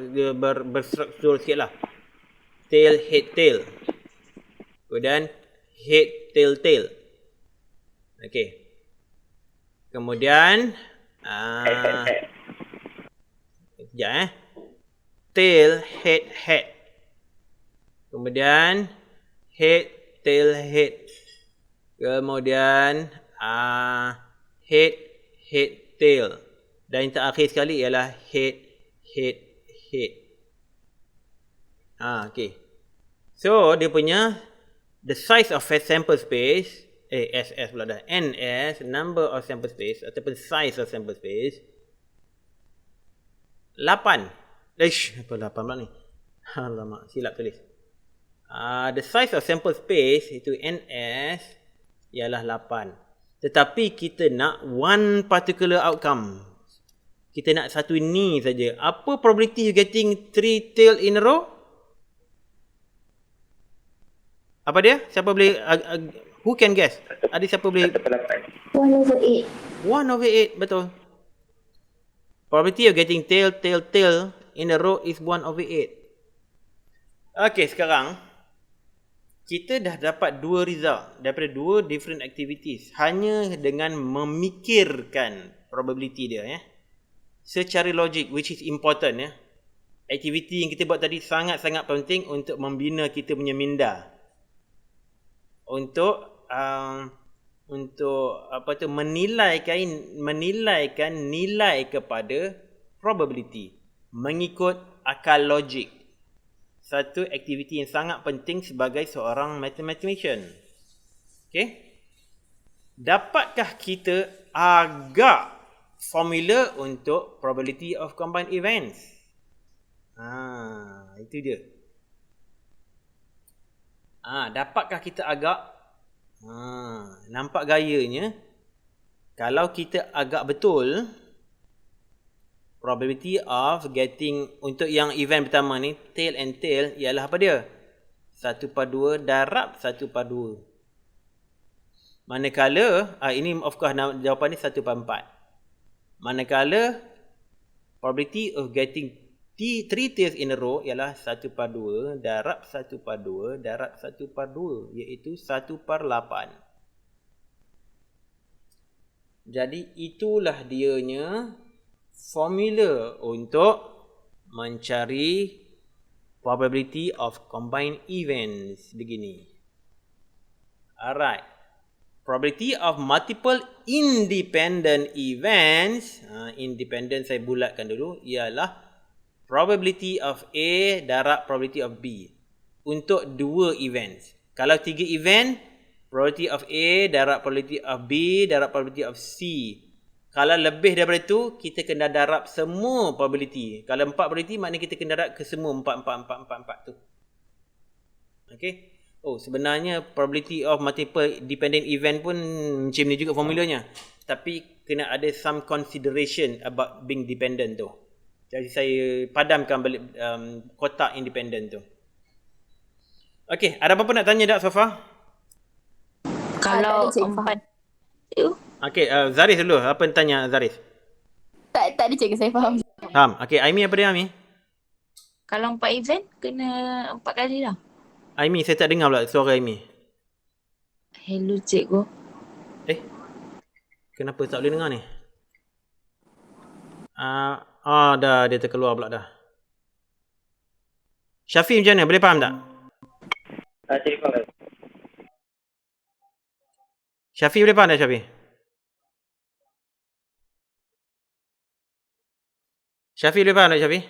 berstruktur sikit lah. Tail, head, tail. Kemudian head, tail. Okay. Kemudian sekejap tail, head. Kemudian head, tail, head. Kemudian head, tail. Dan yang terakhir sekali ialah head. Okay. So, dia punya the size of sample space, SS pula dah, NS, number of sample space, ataupun size of sample space, 8. Apa 8 pula ni? Alamak, silap tulis. The size of sample space, itu NS, ialah 8. Tetapi kita nak one particular outcome. Kita nak satu ni saja. Apa probability you getting 3 tail in a row? Apa dia? Siapa boleh who can guess? Ada siapa boleh? 1/8. 1/8, betul. Probability of getting tail in a row is 1/8. Okay, sekarang kita dah dapat 2 result daripada 2 different activities hanya dengan memikirkan probability dia secara logik, which is important Aktiviti yang kita buat tadi sangat-sangat penting untuk membina kita punya minda. Untuk menilaikan nilai kepada probability mengikut akal logik. Satu aktiviti yang sangat penting sebagai seorang mathematician. Okay? Dapatkah kita agak formula untuk probability of combined events? Itu dia. Dapatkah kita agak? Nampak gayanya? Kalau kita agak betul, probability of getting untuk yang event pertama ni, tail and tail, ialah apa dia? 1/2 darab 1/2. Manakala, ini of course jawapan ni 1/4. Manakala, probability of getting 3 tails in a row ialah 1/2 darab 1/2 darab 1/2, iaitu 1/8. Jadi itulah dianya formula untuk mencari probability of combined events begini. Alright. Probability of multiple independent events, independent saya bulatkan dulu, ialah probability of A darab probability of B untuk 2 events. Kalau 3 event, probability of A darab probability of B darab probability of C. Kalau lebih daripada itu, kita kena darab semua probability. Kalau 4 probability, maknanya kita kena darab ke semua 4 tu. Okay. Oh, sebenarnya probability of multiple dependent event pun macam ni juga formulanya. Tapi kena ada some consideration about being dependent tu. Jadi saya padamkan balik kotak independent tu. Okay, ada apa-apa nak tanya tak so far? Kalau tak ada, cikgu empat Okay, Zaris dulu. Apa yang tanya Zaris? Tak ada cikgu, saya faham. Faham? Okay, Aimi apa dia Aimi? kalau 4 event kena 4 kali lah. Aimi, saya tak dengar pula suara Aimi. Hello cikgu. Kenapa tak boleh dengar ni? Dah dia terkeluar pula dah. Syafiq macam mana? Boleh faham tak? Syafiq boleh faham tak Syafiq? Syafiq boleh faham tak Syafiq?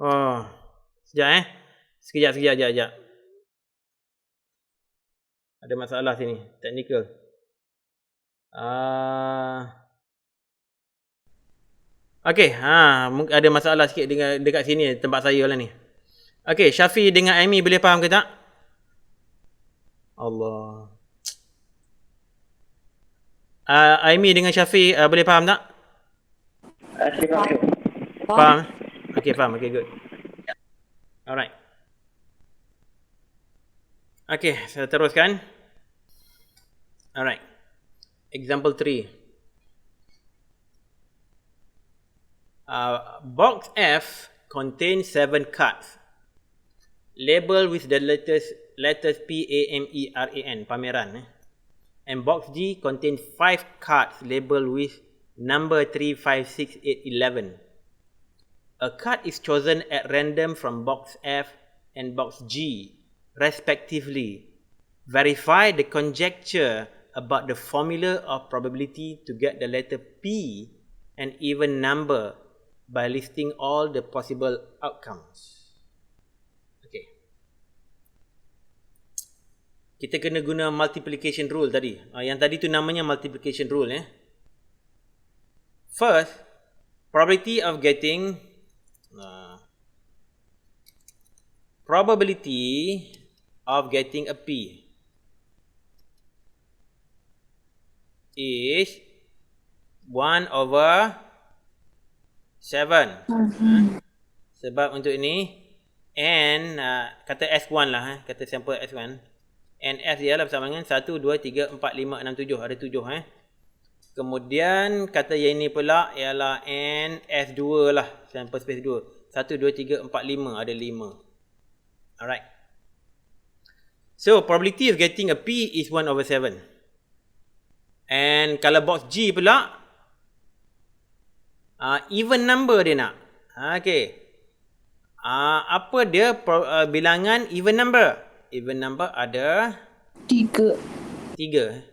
Oh, sekejap Sekejap. Ada masalah sini, technical. Okay, ada masalah sikit dengan dekat sini tempat saya lah ni. Okay, Syafiq dengan Amy boleh faham ke tak? Allah. Amy dengan Syafiq boleh faham tak? Faham? Okay, faham. Okay, good. Alright. Okay, saya teruskan. Alright. Example 3. Box F contains 7 cards labeled with the letters P, A, M, E, R, A, N, pameran. And box G contains 5 cards labeled with number 3, 5, 6, 8, 11. A card is chosen at random from box F and box G, respectively. Verify the conjecture about the formula of probability to get the letter P an even number by listing all the possible outcomes. Okay. Kita kena guna multiplication rule tadi. Yang tadi tu namanya multiplication rule. First, probability of getting a P is 1/7. Sebab untuk ini N, kata S1 lah, kata sampel S1. N S dia lah bersama dengan 1, 2, 3, 4, 5, 6, 7. Ada 7. Kemudian kata yang ini pula ialah N S2 lah, sampel space 2. 1, 2, 3, 4, 5. Ada 5. Alright. So, probability of getting a P is 1/7. And kalau box G pula, even number dia nak. Okay. Apa dia bilangan even number? Even number ada 3. 3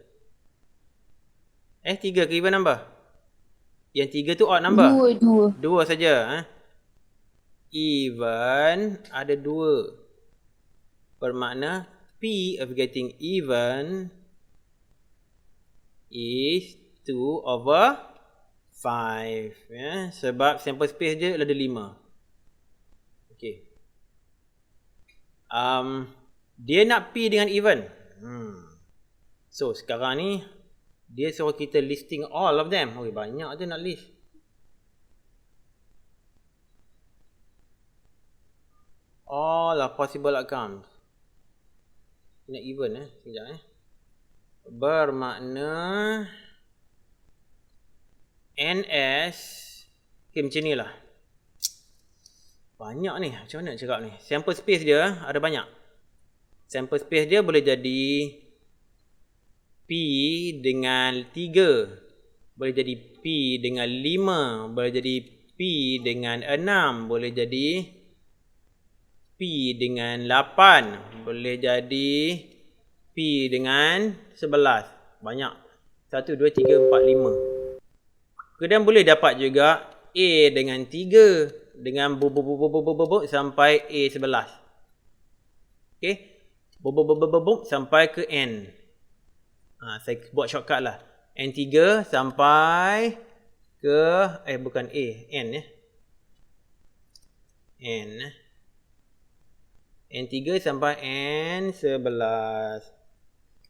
ke even number? Yang 3 tu odd number? 2 saja. Even ada 2. Bermakna P of getting even is 2/5. Sebab sample space je ada 5. Okay. Dia nak P dengan even. So sekarang ni dia suruh kita listing all of them. Banyak je nak list. All are possible outcomes. Nak even sekejap Bermakna NS macam ni lah. Banyak ni. Macam mana nak cakap ni? Sample space dia ada banyak. Sample space dia boleh jadi P dengan 3. Boleh jadi P dengan 5. Boleh jadi P dengan 6. Boleh jadi P dengan 8. Boleh jadi P dengan 11. Banyak. 1, 2, 3, 4, 5. Kemudian boleh dapat juga A dengan 3. Dengan bubuk sampai A11. Okay. Bubuk sampai ke N. Saya buat shortcut lah. N3 sampai ke bukan A, N N. N3 sampai N11.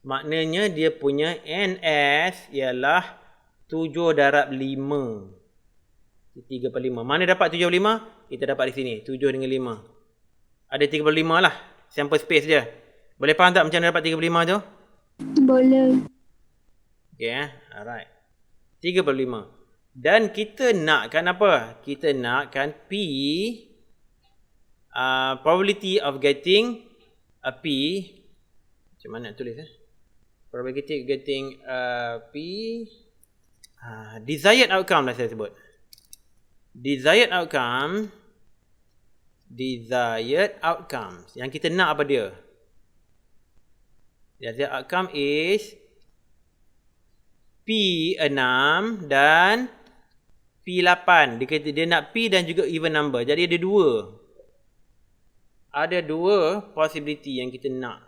Maknanya dia punya NS ialah 7 darab 5. 3/5. Mana dapat 7/5? Kita dapat di sini. 7 dengan 5. Ada 3/5 lah. Sample space dia. Boleh faham tak macam mana dapat 3/5 tu? Boleh. Okay, alright. 3/5. Dan kita nakkan apa? Kita nakkan P, probability of getting a P. Macam mana nak tulis probability of getting P, desired outcome lah saya sebut. Desired outcomes. Yang kita nak apa dia? Desired outcome is P6 dan P8. Dia nak P dan juga even number. Jadi ada dua. Ada dua possibility yang kita nak.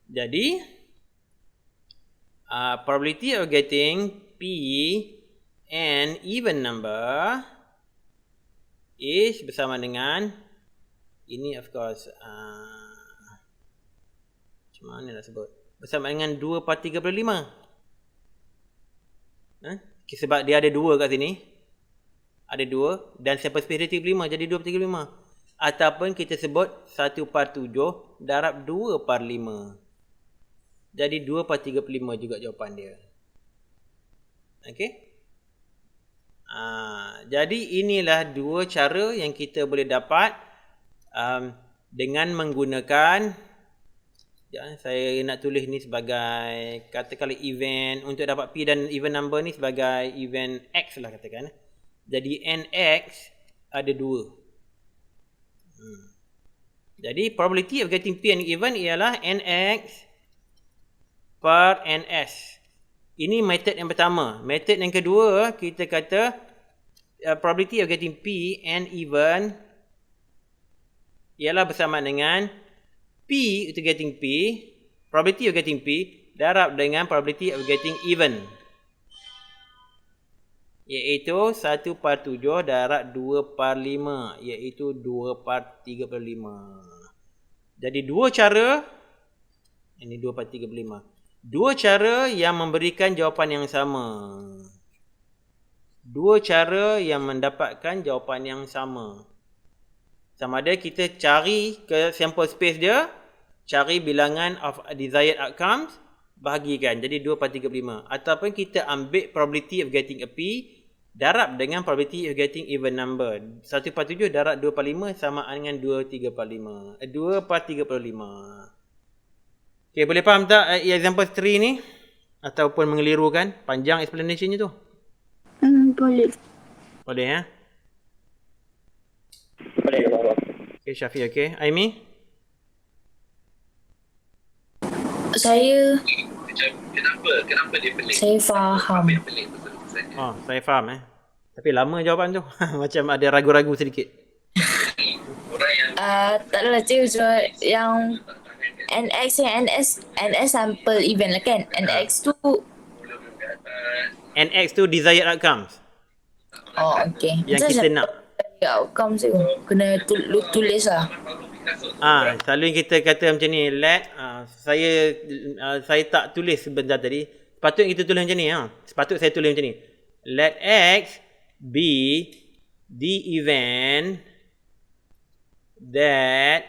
Jadi probability of getting P and even number is bersama dengan ini, of course, macam mana nak sebut, bersama dengan 2/3/5. Sebab dia ada 2 kat sini, ada 2 dan sample space dia 3/5, jadi 2/3/5. Ataupun kita sebut 1/7 darab 2/5. Jadi 2/3/5 juga jawapan dia. Okey. Jadi inilah dua cara yang kita boleh dapat dengan menggunakan, saya nak tulis ni sebagai katakanlah event, untuk dapat P dan even number ni sebagai event X lah katakan. Jadi NX ada 2. Jadi probability of getting P and even ialah NX per NS. Ini method yang pertama. Method yang kedua, kita kata probability of getting P and even ialah bersama dengan P untuk getting P, probability of getting P darab dengan probability of getting even, iaitu 1/7 darab 2/5, iaitu 2/3/5. Jadi dua cara, ini 2/3/5. Dua cara yang memberikan jawapan yang sama. Dua cara yang mendapatkan jawapan yang sama. Sama ada kita cari ke sample space dia, cari bilangan of desired outcomes, bahagikan jadi 2/3/5. Ataupun kita ambil probability of getting a P, darab dengan probability of getting even number. 1/7 darab 2/5 sama dengan 2/3/5. Okay, boleh faham tak example 3 ni? Ataupun mengelirukan? Panjang explanationnya tu. Boleh. Boleh ya? Boleh. Okay, Syafiq, okay. Aimi? Saya Kenapa dia pelik? saya faham. Oh, saya faham Tapi lama jawapan tu. Macam ada ragu-ragu sedikit. Tak adalah cik, cuma yang NX yang NS sample event lah kan. NX tu NX tu desired outcomes. okay. Yang kita nak. Outcome tu kena tulis lah. Selalu kita kata macam ni, saya tak tulis sebentar tadi. Sepatutnya kita tulis macam ni. Sepatutnya saya tulis macam ni. Let X be the event that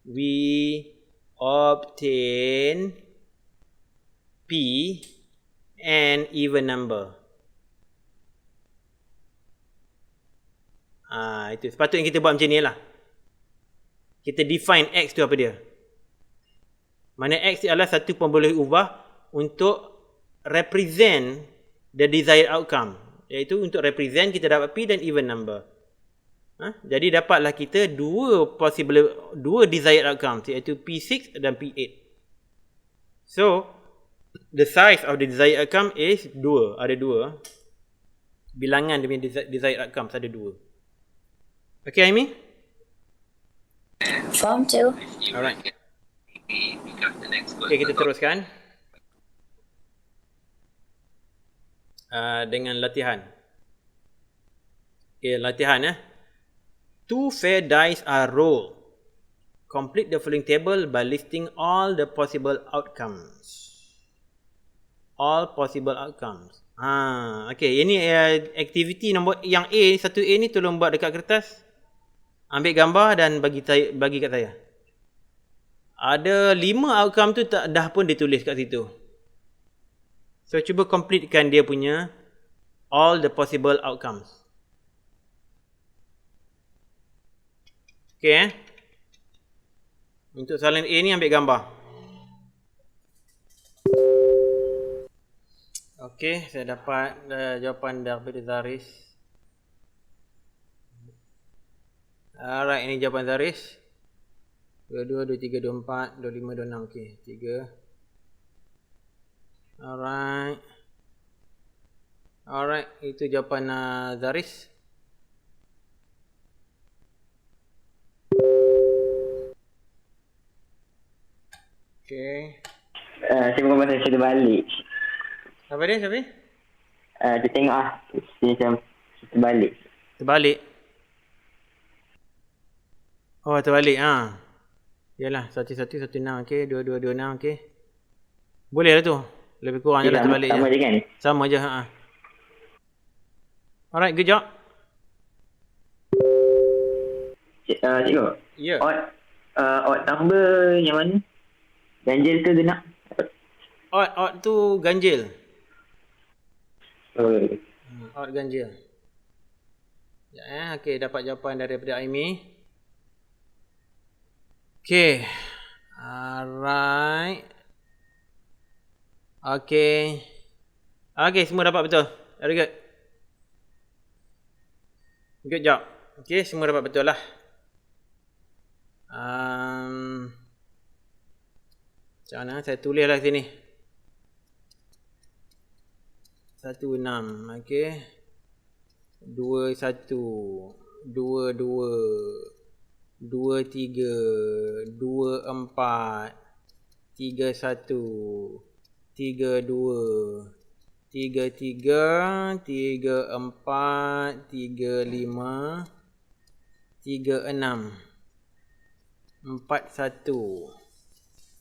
we obtain P and even number. Itu sepatutnya kita buat macam ni lah. Kita define X tu apa dia. Mana X adalah satu pemboleh ubah untuk represent the desired outcome. Iaitu untuk represent kita dapat P dan even number. Jadi dapatlah kita dua desired outcomes, iaitu P6 dan P8. So the size of the desired outcome is 2. Ada 2. Bilangan demi desired outcomes ada 2. Okay, Aimi? Faham cik? Alright. Okay, kita teruskan. Dengan latihan. Okay, latihan 2 fair dice are rolled. complete the following table by listing all the possible outcomes. All possible outcomes. Okay, ini aktiviti nombor yang A, 1A ni tolong buat dekat kertas. Ambil gambar dan bagi kat saya. Ada 5 outcome tu dah pun ditulis kat situ. So cuba completekan dia punya all the possible outcomes. Okay Untuk soalan A ni ambil gambar. Okay, saya dapat jawapan daripada Zaris. Alright, ini jawapan Zaris. 22, 23, 24, 25, 26. Okay, 3. Alright, itu jawapan Zaris. Okay. Saya bukan pasal cerita balik. Apa dia? Siapa? Dia tengok dia macam cerita balik. Terbalik. Oh, terbalik. Yalah, 1116. Okay, 2226. Okay. Boleh lah tu. Lebih kurang je lah terbalik sama je kan? Sama je. Alright, good job. Cikgu. Ya. Odd number yang mana? Ganjil ke genap? Odd tu ganjil. Oh. Odd ganjil. Ya, okay, dapat jawapan daripada Aimi. Okay. Alright. Okay. Okay, semua dapat betul. Very good. Good job. Okay, semua dapat betul lah. Macam mana? Saya tulis lah sini. 16. Okay. 21. 22. 23. 24. 31. 32. 33. 34. 35. 36. 41.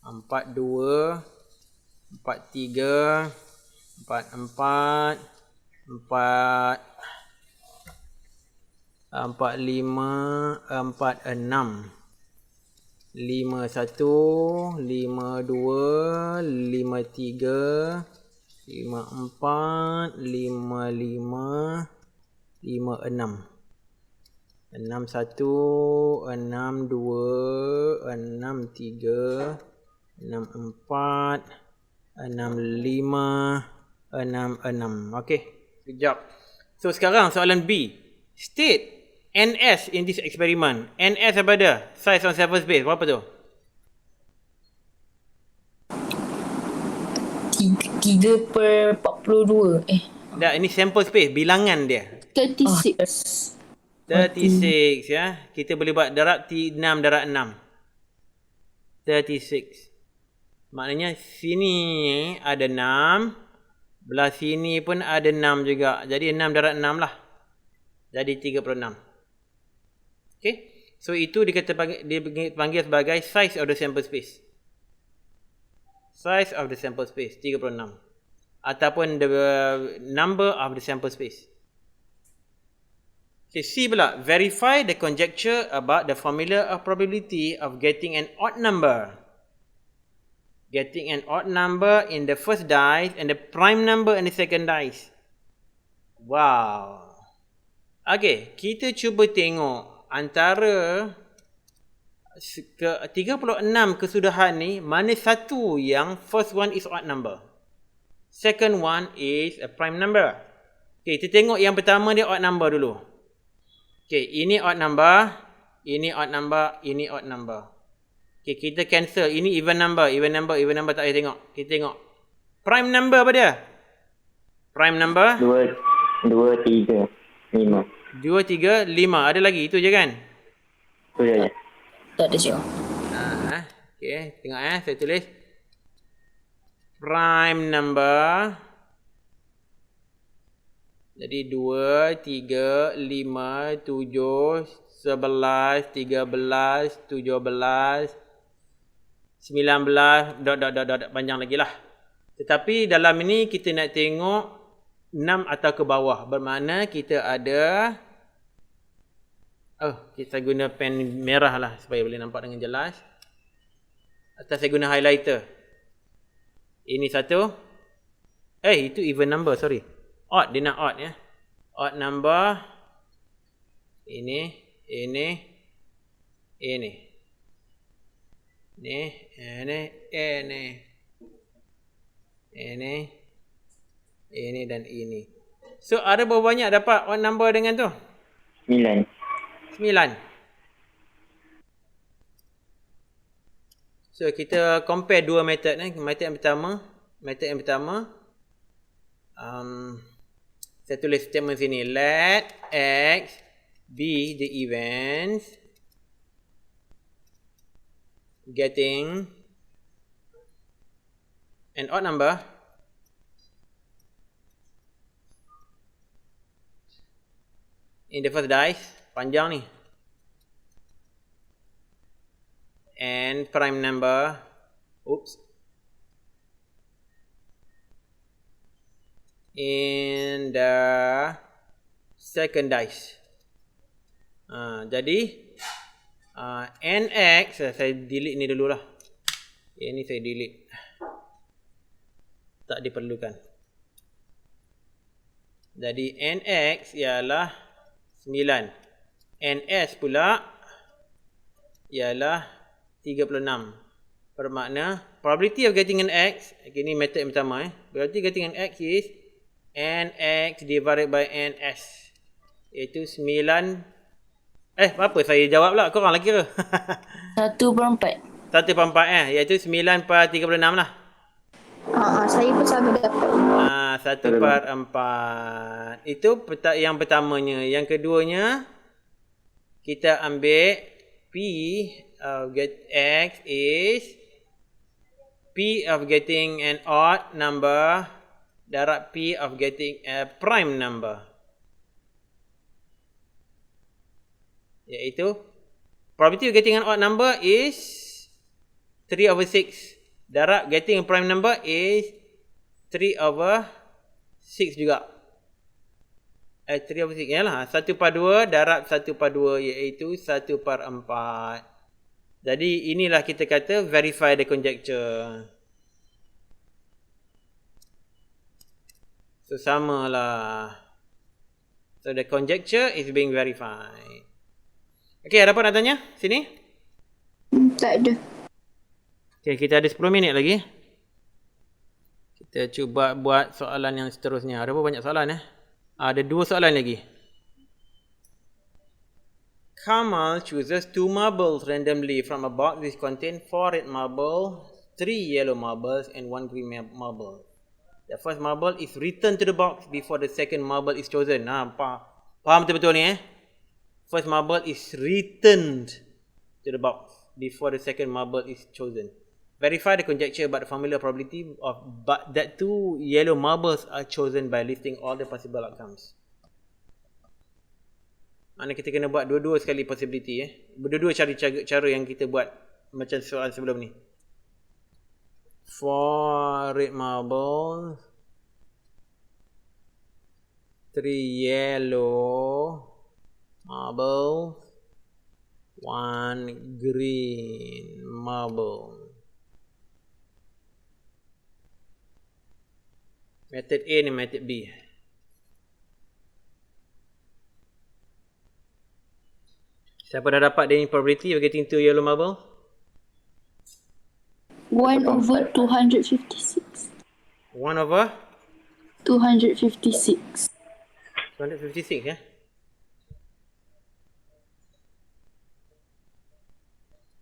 42. 43. 44. 45. 46. 51. 52. 53. 54. 55. 56. 61. 62. 63. 64. 65. 66. Okay, good job. So sekarang soalan B. State NS in this experiment. NS apa dia? Size on sample space. Berapa tu? 3/42. Dah, ini sample space. Bilangan dia. 36. 36 ya. Kita boleh buat darab 6 darab 6. 36. Maknanya sini ada 6. Belah sini pun ada 6 juga. Jadi 6 darab 6 lah. Jadi 36. Okay. So itu dipanggil sebagai size of the sample space. Size of the sample space. 36. Ataupun the number of the sample space. Okay, C pula. Verify the conjecture about the formula of probability of getting an odd number. Getting an odd number in the first dice and the prime number in the second dice. Wow. Okay, kita cuba tengok antara 36 kesudahan ni, mana satu yang first one is odd number. Second one is a prime number. Okay, kita tengok yang pertama dia odd number dulu. Okay, ini odd number, ini odd number, ini odd number. Okay, kita cancel. Ini even number tak payah tengok. Kita tengok. Prime number apa dia? Prime number? 2, 3, 5. 2, 3, 5. Ada lagi? Itu je kan? Itu je. Tak ada jawab. Okay, tengok saya tulis. Prime number Jadi 2, 3, 5, 7, 11, 13, 17, 19, panjang lagi lah. Tetapi dalam ini kita nak tengok 6 atau ke bawah. Bermakna kita ada, kita guna pen merah lah supaya boleh nampak dengan jelas. Atau saya guna highlighter. Ini satu. Itu even number, sorry. Odd, dia nak odd ya. Odd number. Ini. Ini dan ini. So ada berapa banyak dapat odd number dengan tu? 9. 9. So kita compare dua method ni. Method yang pertama saya tulis statement sini. Let X be the events getting an odd number in the first dice. Panjang ni. And prime number. In the second dice. Jadi NX, saya delete ni dululah. Ini saya delete. Tak diperlukan. Jadi NX ialah 9. NS pula ialah 36. Bermakna probability of getting an X, ini method yang pertama probability of getting an X is NX divided by NS, iaitu 9. Apa saya jawab lah, korang lah kira. 1/4. 1/4 iaitu 9/36 lah. Saya pun sama dapat. 1/4. Itu yang pertamanya. Yang keduanya, kita ambil P of get X is P of getting an odd number darab P of getting a prime number. Iaitu probability of getting an odd number is 3/6. Darab getting a prime number is 3/6 juga. 3/6 ialah 1/2 darab 1/2 iaitu 1/4. Jadi inilah kita kata verify the conjecture. So samalah. So the conjecture is being verified. Okay, ada apa nak tanya? Sini. Tak ada. Okay, kita ada 10 minit lagi. Kita cuba buat soalan yang seterusnya. Ada berapa banyak soalan Ada 2 soalan lagi. Kamal chooses 2 marbles randomly from a box which contain 4 red marbles, 3 yellow marbles and 1 green marble. The first marble is returned to the box before the second marble is chosen. Faham betul-betul ni First marble is returned to the box before the second marble is chosen. Verify the conjecture about the formula probability of that 2 yellow marbles are chosen by listing all the possible outcomes. Mana kita kena buat dua-dua sekali possibility Berdua-dua cara yang kita buat macam soalan sebelum ni. 4 red marbles, 3 yellow marbles, 1 green marble. Method A ni method B. Siapa dah dapat the probability of getting 2 yellow marble? 1/256. 1/256 256.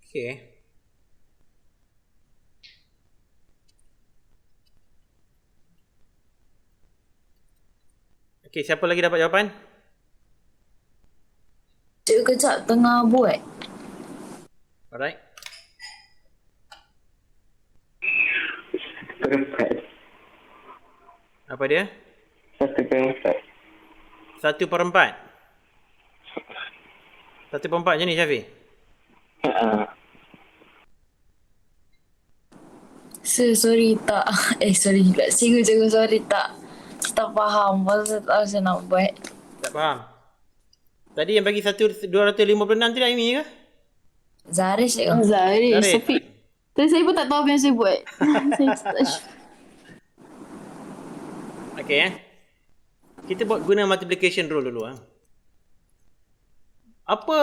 Okay. Okay, siapa lagi dapat jawapan? Sekejap tengah buat. Alright. Perempat. Apa dia? 1/4. 1/4. 1/4 macam ni Syafiq? Sorry tak. Sorry pula. Cikgu sorry tak. Tak faham. Pasal tak tahu saya nak buat. Tak faham. Tadi yang bagi 256 tu dah Amy ke? Zaris je kan? Zaris. Zaris. Tapi saya pun tak tahu apa yang saya buat. Saya tak sure. Okay kita buat guna multiplication rule dulu Apa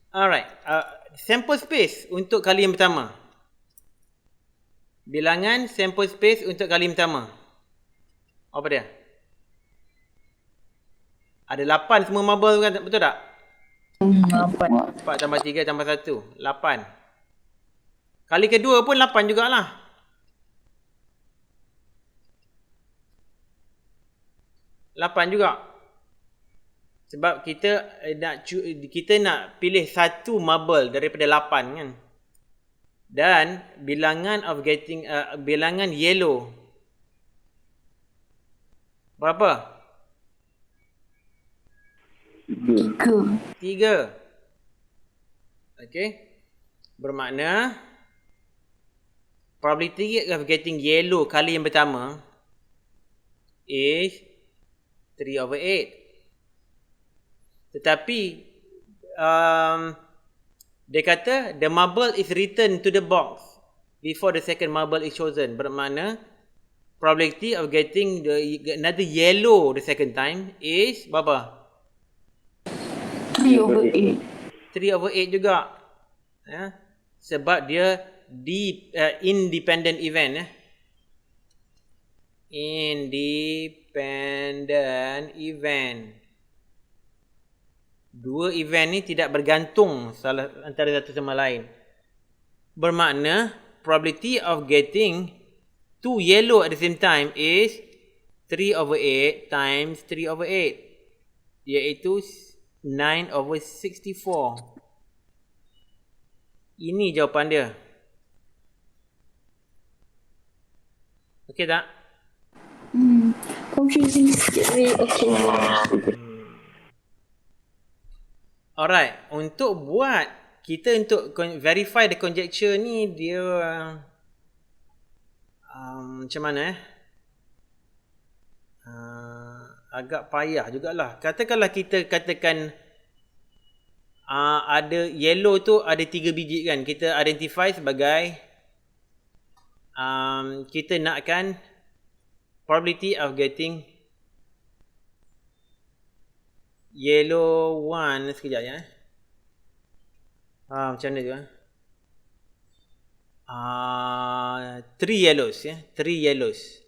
alright, sample space untuk kali yang pertama. Bilangan sample space untuk kali yang pertama. Apa dia? Ada 8 semua marble kan, betul tak? 8. 4 tambah 3 tambah 1, 8. Kali kedua pun 8 jugalah. Lapan juga. Sebab kita nak pilih satu marble daripada 8 kan. Dan bilangan of getting bilangan yellow berapa? 3. Okay. Bermakna probability of getting yellow kali yang pertama is 3/8. Tetapi dia kata the marble is returned to the box before the second marble is chosen. Bermakna probability of getting another yellow the second time is berapa? 3/8. 3/8 juga. Sebab dia independent event Independent event. Dua event ni tidak bergantung salah antara satu sama lain. Bermakna probability of getting 2 yellow at the same time is 3/8 times 3/8, iaitu 9/64. Ini jawapan dia. Okey tak? Confusing sikit. Okay. Alright, untuk verify the conjecture ni dia macam mana agak payah jugalah. Katakanlah kita katakan ada yellow tu ada 3 biji kan. Kita identify sebagai kita nakkan probability of getting yellow one. Sekejap ya. Macam mana tu 3 yellows ya. 3 yellows.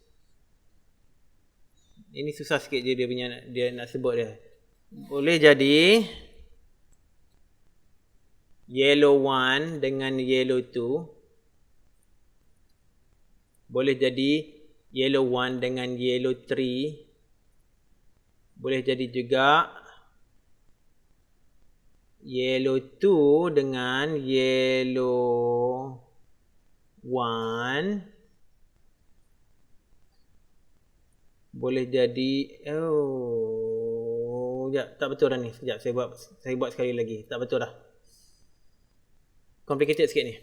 Ini susah sikit dia punya dia nak sebut dia. Boleh jadi yellow 1 dengan yellow 2. Boleh jadi yellow 1 dengan yellow 3. Boleh jadi juga yellow 2 dengan yellow 1. Boleh jadi tak betul dah ni. Sekejap saya buat sekali lagi. Tak betul dah. Complicated sikit ni.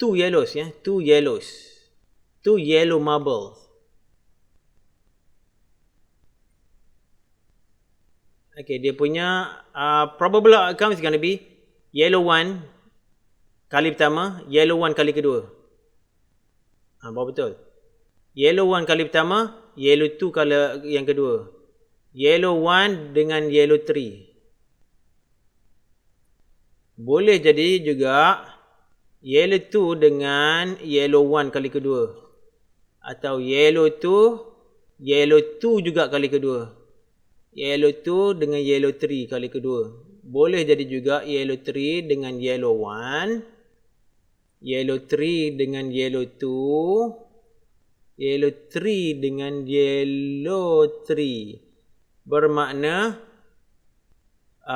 2 yellows ya. 2 yellows. 2 yellow marbles. Okay, dia punya probable outcome is going to be yellow 1 kali pertama, yellow 1 kali kedua. Baru betul. Yellow 1 kali pertama, yellow 2 kali yang kedua. Yellow 1 dengan yellow 3. Boleh jadi juga yellow 2 dengan yellow 1 kali kedua. Atau yellow 2, yellow 2 juga kali kedua. Yellow 2 dengan yellow 3 kali kedua. Boleh jadi juga yellow 3 dengan yellow 1. Yellow 3 dengan yellow 2. Yellow 3 dengan yellow 3. Bermakna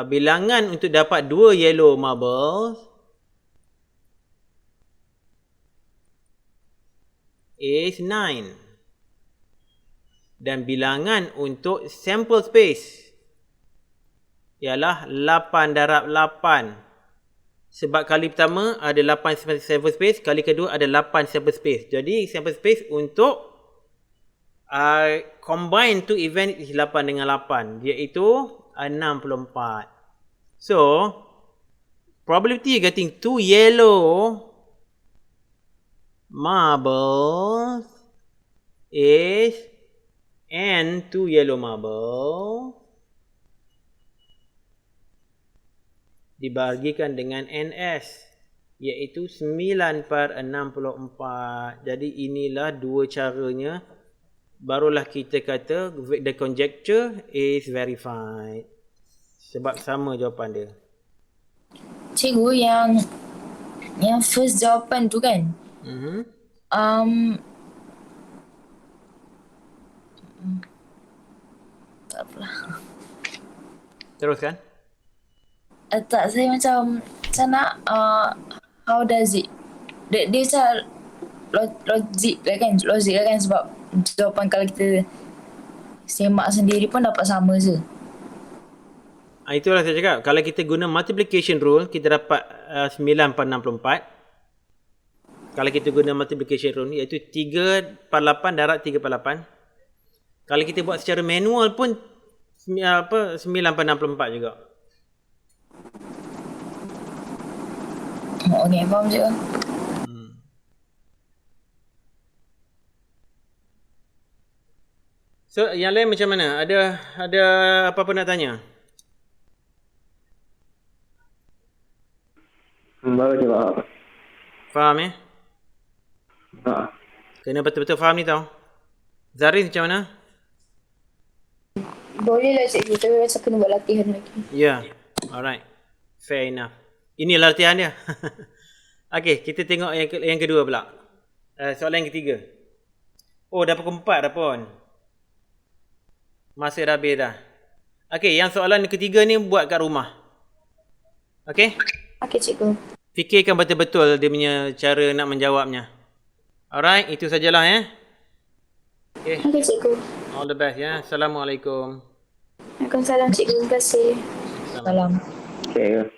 bilangan untuk dapat 2 yellow marbles is 9. Dan bilangan untuk sample space ialah 8 darab 8. Sebab kali pertama ada 8 sample space, kali kedua ada 8 sample space. Jadi sample space untuk combine two event is 8 dengan 8, iaitu 64. So, probability getting 2 yellow marbles is n 2 yellow marble dibahagikan dengan ns, iaitu 9/64. Jadi inilah dua caranya. Barulah kita kata the conjecture is verified. Sebab sama jawapan dia. Cikgu, yang first jawapan tu kan, tak apalah. Teruskan. Tak, saya macam nak how does it, dia macam logik lah kan, sebab jawapan kalau kita semak sendiri pun dapat sama je. Itulah saya cakap. Kalau kita guna multiplication rule, kita dapat 9/64. Kalau kita guna multiplication rule, iaitu 3/8 darab 3/8. Kalau kita buat secara manual pun 9/64 juga. Okay, faham je. So, yang lain macam mana? Ada apa-apa nak tanya? Baru jawab. Faham ya? Kena betul-betul faham ni tau. Zarin macam mana? Boleh lah cikgu, tapi rasa kena buat latihan lagi. Ya. Alright. Fair enough. Inilah latihan dia. Okay, kita tengok yang kedua pula. Soalan yang ketiga. Oh, dah pukul 4 dah pun. Masa dah habis dah. Okay, yang soalan ketiga ni buat kat rumah. Okay? Okay cikgu. Fikirkan betul-betul dia punya cara nak menjawabnya. Alright, itu sajalah ya. Okay. Okay cikgu. All the best ya. Assalamualaikum. Waalaikumsalam cikgu, terima kasih. Salam. Okay.